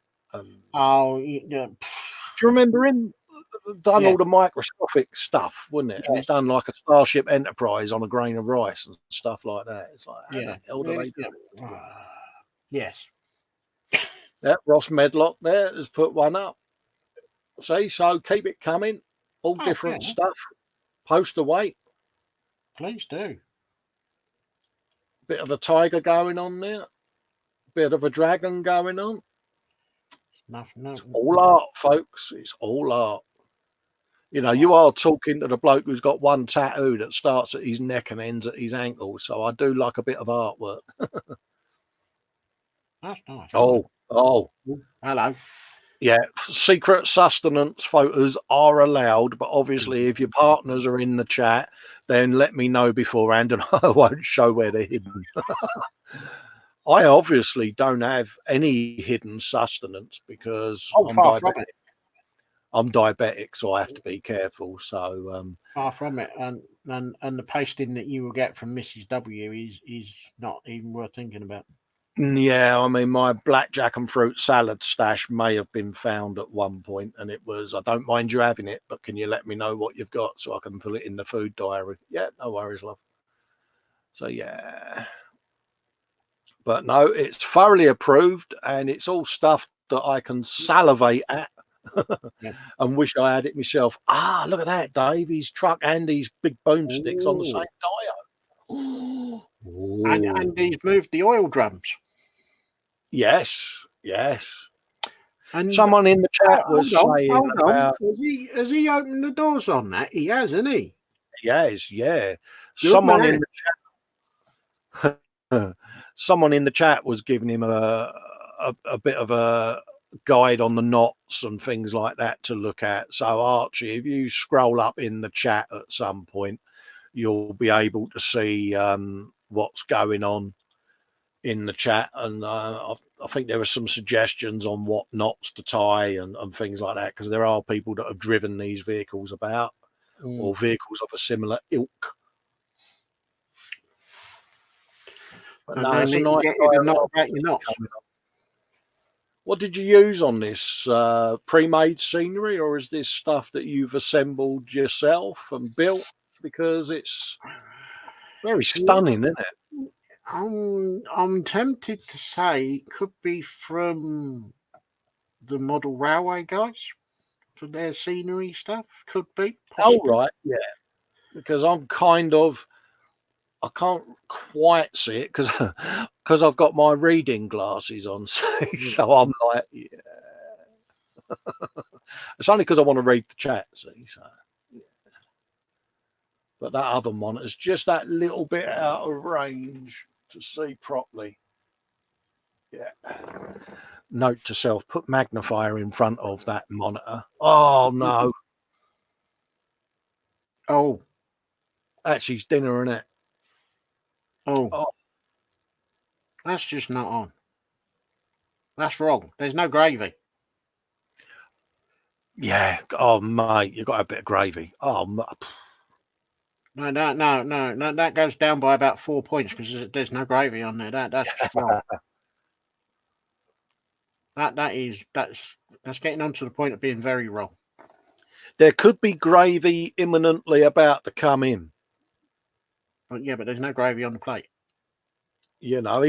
Oh, yeah. Do you remember him? Done all the microscopic stuff, wouldn't it? And he's done like a Starship Enterprise on a grain of rice and stuff like that. It's like, how the hell do they do it? Yes. Yeah, Ross Medlock there has put one up. See, so keep it coming. All Oh, different yeah. stuff. Post away. Please do. Bit of a tiger going on there. Bit of a dragon going on. It's all art, folks. It's all art. You know, you are talking to the bloke who's got one tattoo that starts at his neck and ends at his ankle. So I do like a bit of artwork. That's nice. Oh. Hello. Yeah, secret sustenance photos are allowed, but obviously if your partners are in the chat, then let me know beforehand and I won't show where they're hidden. I obviously don't have any hidden sustenance because I'm far from diabetic. it. I'm diabetic, so I have to be careful. So Far from it, and the pasting that you will get from Mrs. W is not even worth thinking about. yeah, I mean, my blackjack and fruit salad stash may have been found at one point, and it was, I don't mind you having it, but can you let me know what you've got so I can put it in the food diary? Yeah, no worries, love. So, yeah. But no, it's thoroughly approved, and it's all stuff that I can salivate at Yes. and wish I had it myself. Ah, look at that, Dave. His truck and these big boomsticks on the same dial. And he's moved the oil drums. Yes, yes. And Someone in the chat was hold saying on. about Has he opened the doors on that? He has, hasn't he? yes, yeah. Good Someone man. in the chat, someone in the chat was giving him a bit of a guide on the knots and things like that to look at. So Archie, if you scroll up in the chat at some point, you'll be able to see what's going on in the chat, and I think there are some suggestions on what knots to tie and things like that, because there are people that have driven these vehicles about or vehicles of a similar ilk. But And no, no it's a need nice to get you to knock about your knots. What did you use on this? Pre-made scenery, or is this stuff that you've assembled yourself and built? Because it's very stunning, isn't it? I'm tempted to say it could be from the model railway guys for their scenery stuff. Could be Oh, possibly. right, yeah. Because I'm kind of, I can't quite see it because I've got my reading glasses on, so I'm like, yeah. It's only because I want to read the chat, see. So, yeah. But that other monitor's just that little bit out of range to see properly. Yeah. Note to self: put magnifier in front of that monitor. Oh no! Oh, Actually, it's dinner, isn't it? oh, that's just not on. That's wrong. There's no gravy. Yeah. Oh mate, you got a bit of gravy. Oh. No, that goes down by about 4 points because there's no gravy on there. That's just wrong. That's getting on to the point of being very wrong. There could be gravy imminently about to come in. But there's no gravy on the plate. You know,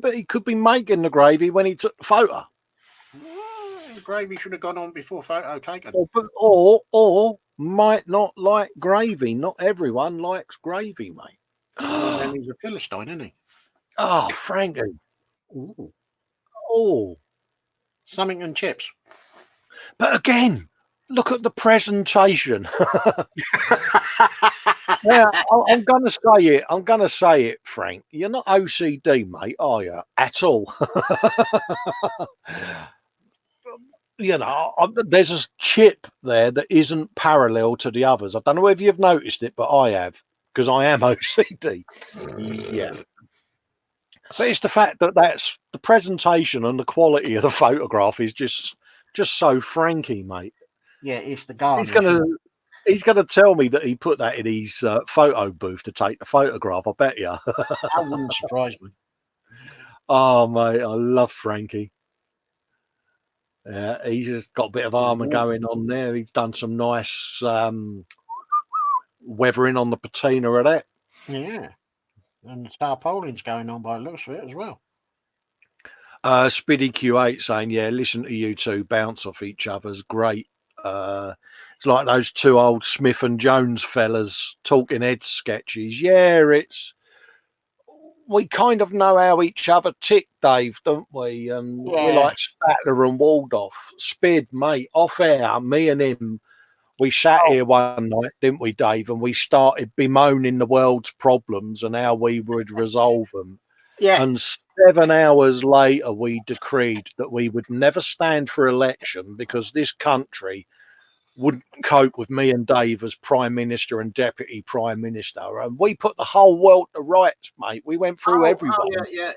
but he could be making the gravy when he took the photo. The gravy should have gone on before photo taken. Or might not like gravy. Not everyone likes gravy, mate. Well, then he's a Philistine, isn't he? Oh, Frankie. Ooh. Oh. Something and chips. But again, look at the presentation. Yeah, I'm gonna say it. I'm gonna say it, Frank. You're not OCD, mate, are you? At all. You know, there's a chip there that isn't parallel to the others. I don't know whether you've noticed it, but I have, because I am OCD. Yeah. But it's the fact that that's the presentation and the quality of the photograph is just so Frankie, mate. Yeah, it's the garnish. He's gonna tell me that he put that in his photo booth to take the photograph. I bet you. That wouldn't surprise me. Oh mate, I love Frankie. Yeah, he's just got a bit of armour going on there. He's done some nice weathering on the patina of that. Yeah, and the tarpaulin's going on by the looks of it as well. Spiddy Q8 saying, yeah, listen to you two bounce off each other's great. It's like those two old Smith and Jones fellas talking head sketches. Yeah, we kind of know how each other tick, Dave, don't we? And we're Yeah, like Statler and Waldorf. Spid, mate, off air, me and him, we sat oh, here one night, didn't we, Dave? And we started bemoaning the world's problems and how we would resolve them. yeah, And 7 hours later, we decreed that we would never stand for election because this country wouldn't cope with me and Dave as Prime Minister and Deputy Prime Minister. And we put the whole world to rights, mate. We went through everyone. yeah.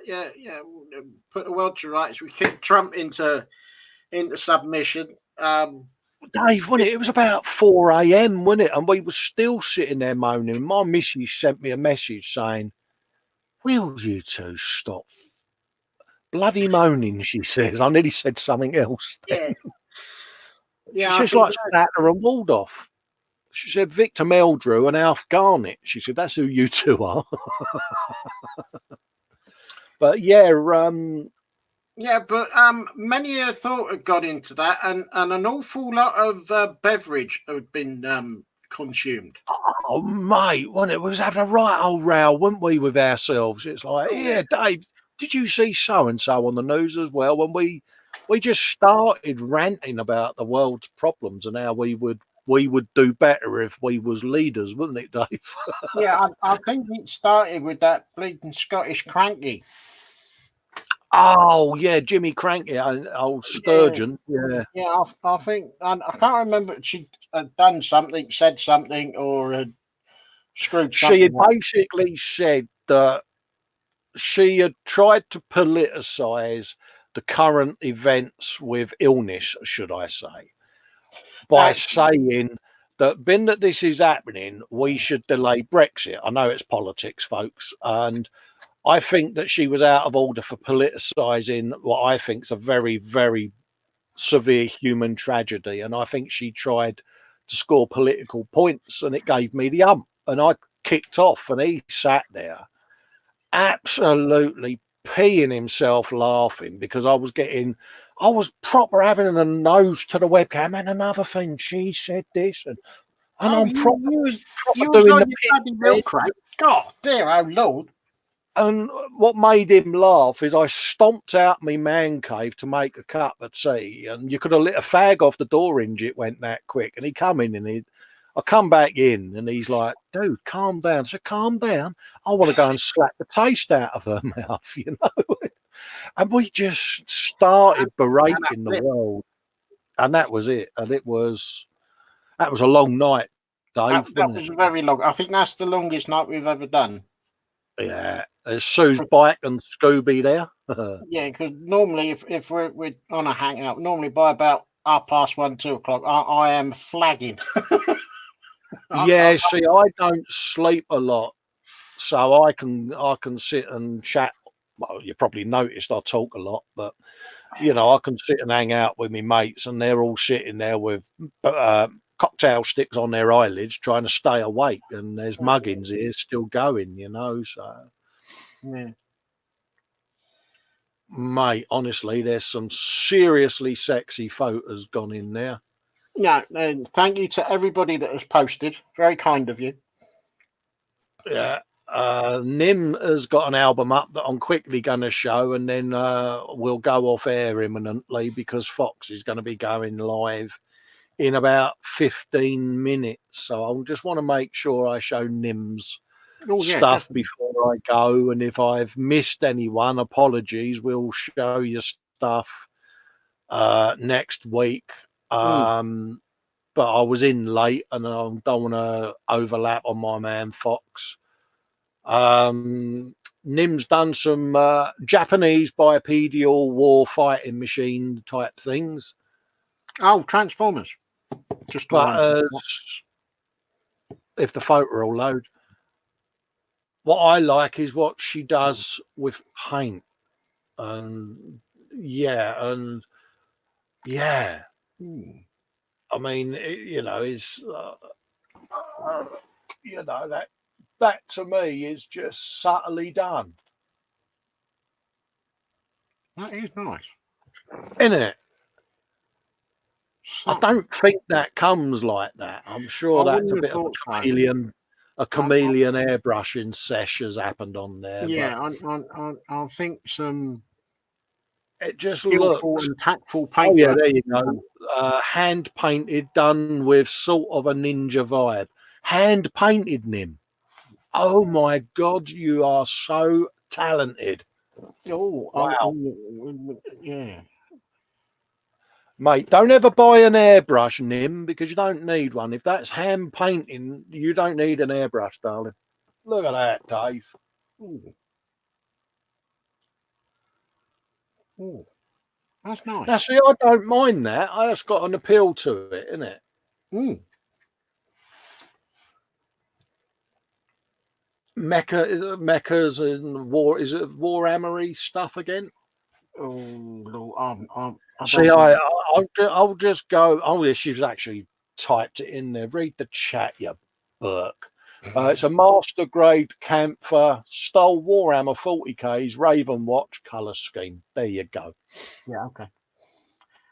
Put the world to rights. We kicked Trump into submission. Dave, wasn't it? It was about 4 a.m., wasn't it? And we were still sitting there moaning. My missus sent me a message saying, will you two stop bloody moaning, she says. I nearly said something else. Yeah, She yeah. I says, think like Statler and Waldorf. She said, Victor Meldrew and Alf Garnett. She said, that's who you two are. But yeah, yeah, but many a thought had got into that, and an awful lot of beverage had been consumed. oh, mate, wasn't it? We was having a right old row, weren't we, with ourselves? It's like, Oh, yeah, Dave, did you see so-and-so on the news as well? When we just started ranting about the world's problems and how we would do better if we was leaders, wouldn't it, Dave? yeah. I think it started with that bleeding Scottish cranky. Oh, yeah, Jimmy Cranky, old Yeah, Sturgeon. Yeah. yeah. I think I can't remember if she had done something, said something, or had screwed She had something up. basically said that she had tried to politicise the current events with illness, should I say, by Now, saying that being that this is happening, we should delay Brexit. I know it's politics, folks, and I think that she was out of order for politicising what I think is a very, very severe human tragedy. And I think she tried to score political points and it gave me the and I kicked off and he sat there absolutely peeing himself laughing because I was proper having a nose to the webcam. And another thing, she said this, and oh, I'm proper, proper you was doing the on your pit bloody milk crate. God, dear, oh Lord. And what made him laugh is I stomped out my man cave to make a cup of tea, and you could have lit a fag off the door hinge. It went that quick, and he come in, and I come back in, and he's like, "Dude, calm down." I said, "Calm down. I want to go and slap the taste out of her mouth, you know." And we just started berating the world, and that was it. And that was a long night, Dave, That wasn't it? was very long. I think that's the longest night we've ever done. Yeah, there's Sue's bike and Scooby there. Yeah, because normally if we're on a hangout, normally by about 1:30, 2 o'clock, I am flagging. Yeah, see, I don't sleep a lot, so I can sit and chat. Well, you probably noticed I talk a lot, but I can sit and hang out with my mates, and they're all sitting there with cocktail sticks on their eyelids, trying to stay awake, and there's muggins here still going, So, Yeah. mate, honestly, there's some seriously sexy photos gone in there. Yeah, and thank you to everybody that has posted. Very kind of you. Yeah. Nim has got an album up that I'm quickly going to show, and then we'll go off air imminently because Fox is going to be going live in about 15 minutes. So I just want to make sure I show Nim's stuff Definitely. before I go. And if I've missed anyone, apologies. We'll show you stuff next week. But I was in late, and I don't want to overlap on my man Fox. Nim's done some Japanese bipedal war fighting machine type things. Oh, Transformers. Just But if the photo will load, what I like is what she does with paint. And yeah. I mean, it's that to me is just subtly done. That is nice. Isn't it? I So, don't think that comes like that. I'm sure I that's wouldn't a have bit of thought so. a chameleon airbrushing sesh has happened on there. Yeah, But I think some it just skillful looks. and tactful Oh yeah, paintwork. there you go. Hand painted, done with sort of a ninja vibe. Hand painted, Nim. Oh my God, you are so talented. Oh, Wow. yeah. Mate, don't ever buy an airbrush, Nim, because you don't need one. If that's hand painting, you don't need an airbrush, darling. Look at that, Dave. Ooh. Ooh. That's nice. Now, see, I don't mind that. It's got an appeal to it, isn't it? Mm. Mechas and war. Is it Warhammery stuff again? Oh, Lord, I See, don't know. I'll just go. Oh, yeah, she's actually typed it in there. Read the chat, you Burke. It's a master grade Camphor Stole Warhammer 40Ks Raven Watch color scheme. There you go. Yeah, okay.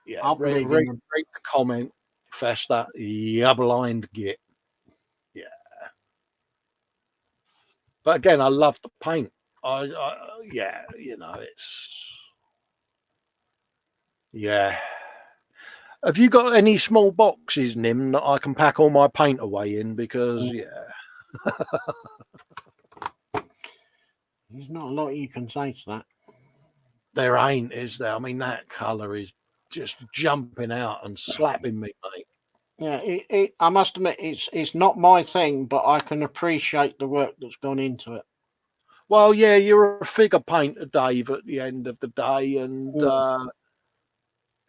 Yeah, I'll read believe in them. the comment. Festa, you blind git. Yeah. But again, I love the paint. Yeah, it's yeah. Have you got any small boxes, Nim, that I can pack all my paint away in? Because yeah, There's not a lot you can say to that. there ain't, is there? I mean, that colour is just jumping out and slapping me, mate. Yeah, I must admit, it's not my thing, but I can appreciate the work that's gone into it. Well, yeah, you're a figure painter, Dave, at the end of the day, and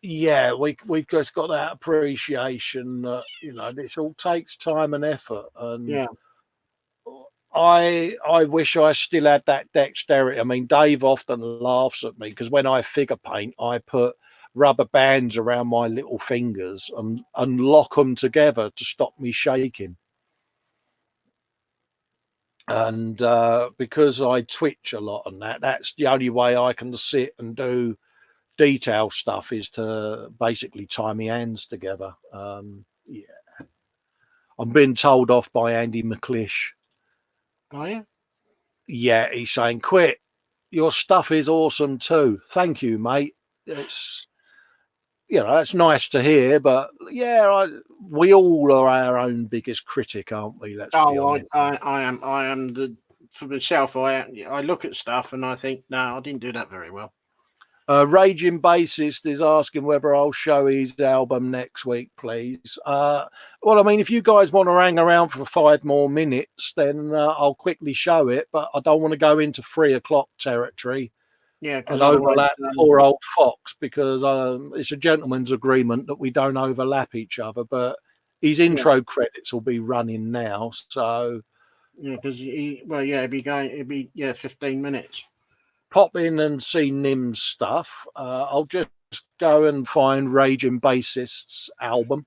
yeah, we've just got that appreciation that this all takes time and effort, and Yeah, I wish I still had that dexterity. I mean, Dave often laughs at me because when I figure paint, I put rubber bands around my little fingers and lock them together to stop me shaking. And because I twitch a lot and that's the only way I can sit and do detail stuff is to basically tie my hands together. Yeah, I'm being told off by Andy McClish. are you? Yeah, he's saying, quit. Your stuff is awesome too. Thank you, mate. It's it's nice to hear, but yeah, we all are our own biggest critic, aren't we? Let's be Oh, honest. I am the for myself. I look at stuff and I think, no, I didn't do that very well. Raging Bassist is asking whether I'll show his album next week, please. Well, I mean, if you guys want to hang around for 5 more minutes, then I'll quickly show it, but I don't want to go into 3 o'clock territory. Yeah, because And overlap poor old Fox because it's a gentleman's agreement that we don't overlap each other. But his intro credits will be running now, so yeah, because it'd be 15 minutes. pop in and see Nim's stuff. I'll just go and find Raging Bassist's album,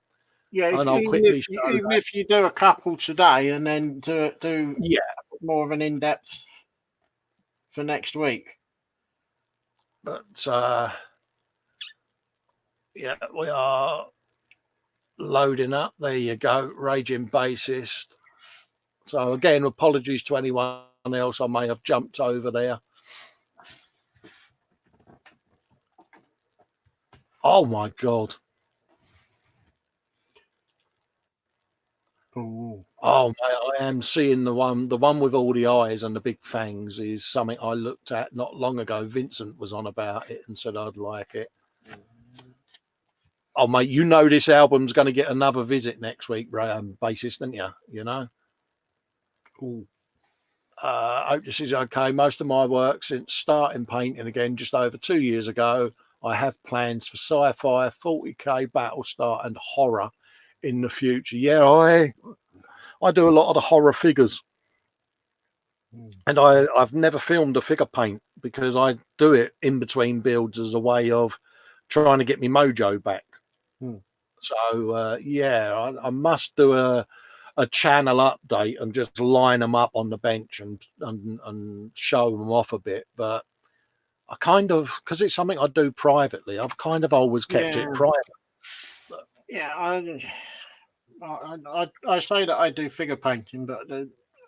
Yeah, and I'll quickly show even that. if you do a couple today and then do Yeah, more of an in-depth for next week. but yeah, we are loading up. There you go, Raging Bassist. So again, apologies to anyone else I may have jumped over there. Oh my God. Ooh. Oh mate, I am seeing the one with all the eyes and the big fangs is something I looked at not long ago. Vincent was on about it and said I'd like it. Oh mate, this album's going to get another visit next week, Bassist, didn't you? Ooh. I hope this is okay. Most of my work since starting painting again just over 2 years ago, I have plans for sci-fi, 40k, Battlestar, and horror in the future. Yeah, I do a lot of the horror figures. And I've never filmed a figure paint because I do it in between builds as a way of trying to get my mojo back. So yeah, I must do a channel update and just line them up on the bench and show them off a bit. But I kind of, because it's something I do privately, I've kind of always kept it private. Yeah, I say that I do figure painting, but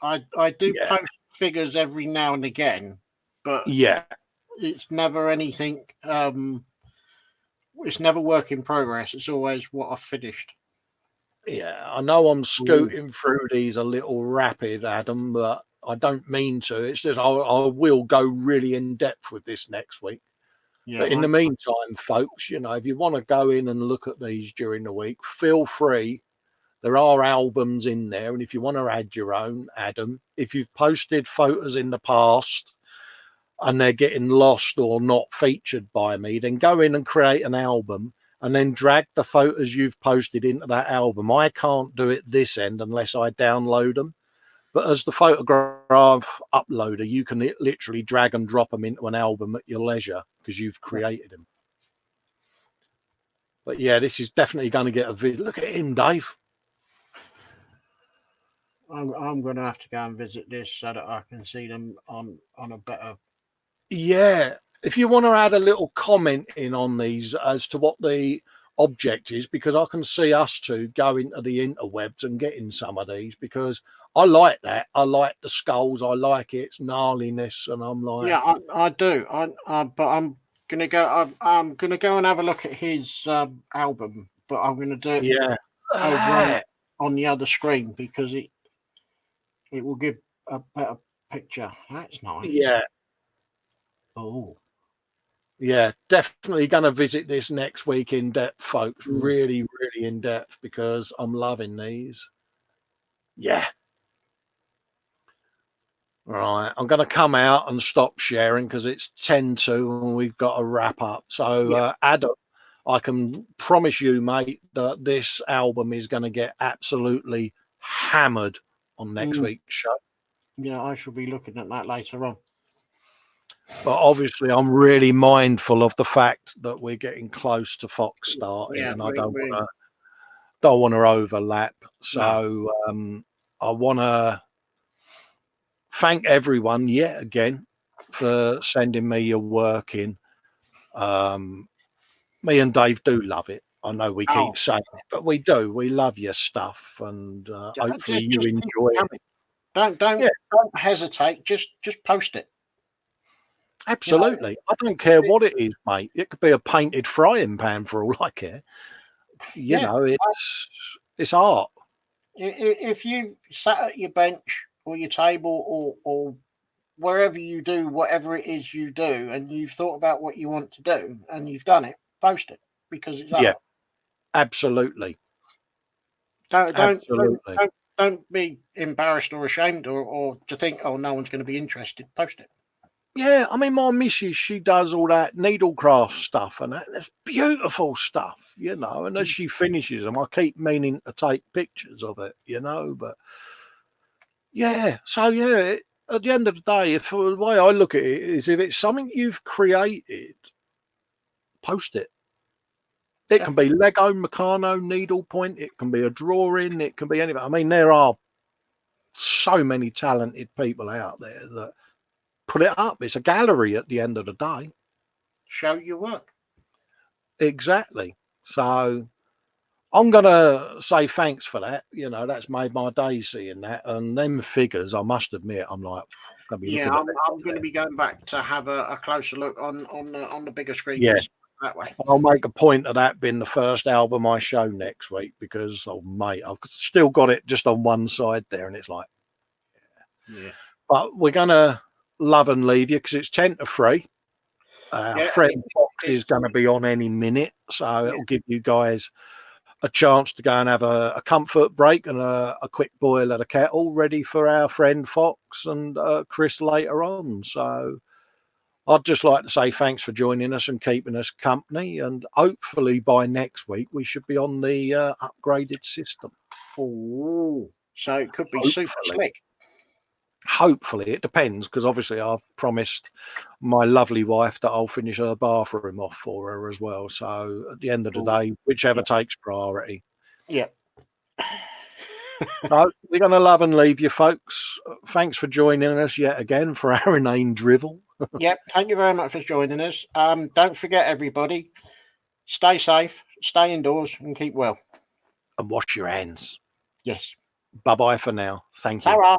I do Yeah. post figures every now and again, but Yeah. it's never anything. It's never work in progress. It's always what I've finished. Yeah, I know I'm scooting through these a little rapid, Adam, but I don't mean to. It's just I will go really in depth with this next week. Yeah, But in the meantime, folks, you know, if you want to go in and look at these during the week, feel free. There are albums in there, and if you want to add your own, Adam, if you've posted photos in the past and they're getting lost or not featured by me, then go in and create an album and then drag the photos you've posted into that album. I can't do it this end unless I download them. But as the photograph uploader, you can literally drag and drop them into an album at your leisure because you've created them. But yeah, this is definitely going to get a video. Look at him, Dave. I'm going to have to go and visit this so that I can see them on a better. Yeah, if you want to add a little comment in on these as to what the object is, because I can see us two going to the interwebs and getting some of these, because I like that. I like the skulls. I like its gnarliness, and I'm like, Yeah, I do. But I'm gonna go. I'm gonna go and have a look at his album, but I'm gonna do it yeah, over on the other screen because it will give a better picture. That's nice. yeah. Oh, Yeah, definitely going to visit this next week in depth, folks. Really, really in depth because I'm loving these. Yeah. Right. I'm going to come out and stop sharing because it's 10 to and we've got to wrap up. So, Adam, I can promise you, mate, that this album is going to get absolutely hammered on next week's show. yeah, I shall be looking at that later on. But obviously, I'm really mindful of the fact that we're getting close to Fox starting, and I don't want to overlap. So I want to thank everyone yet again for sending me your work in. Me and Dave do love it. I know we keep saying it, but we do. We love your stuff, and hopefully you enjoy it. Don't hesitate. Just post it. Absolutely. You know, I don't care what it is, mate. It could be a painted frying pan for all I care. You know, it's art. If you've sat at your bench or your table or wherever you do whatever it is you do, and you've thought about what you want to do and you've done it, post it because it's art. Absolutely. Don't be embarrassed or ashamed or to think, oh, no one's going to be interested. Post it. Yeah, I mean, my missus, she does all that needlecraft stuff and that's beautiful stuff, you know. And as she finishes them, I keep meaning to take pictures of it, you know. But yeah, so yeah, at the end of the day, if the way I look at it is, if it's something you've created, post it. It can be Lego, Meccano, needlepoint. It can be a drawing. It can be anything. I mean, there are so many talented people out there that put it up. It's a gallery at the end of the day. Show your work. Exactly. So I'm going to say thanks for that. You know, that's made my day seeing that. And them figures, I must admit, I'm like, I'm going to be going back to have a closer look on the bigger screen. Yeah. That way. I'll make a point of that being the first album I show next week because, oh, mate, I've still got it just on one side there. And it's like, yeah. But we're going to love and leave you because it's 10 to 3. Friend Fox is going to be on any minute. So it'll give you guys a chance to go and have a comfort break and a quick boil of the kettle ready for our friend Fox and Chris later on. So I'd just like to say thanks for joining us and keeping us company. And hopefully by next week, we should be on the upgraded system. Oh, so it could be super slick. Hopefully, it depends because obviously I've promised my lovely wife that I'll finish her bathroom off for her as well. So at the end of the day, whichever takes priority. Yeah. No, we're going to love and leave you, folks. Thanks for joining us yet again for our inane drivel. Yep, thank you very much for joining us. Don't forget, everybody, stay safe, stay indoors, and keep well. And wash your hands. Yes. Bye-bye for now. Thank you. Ta-ra.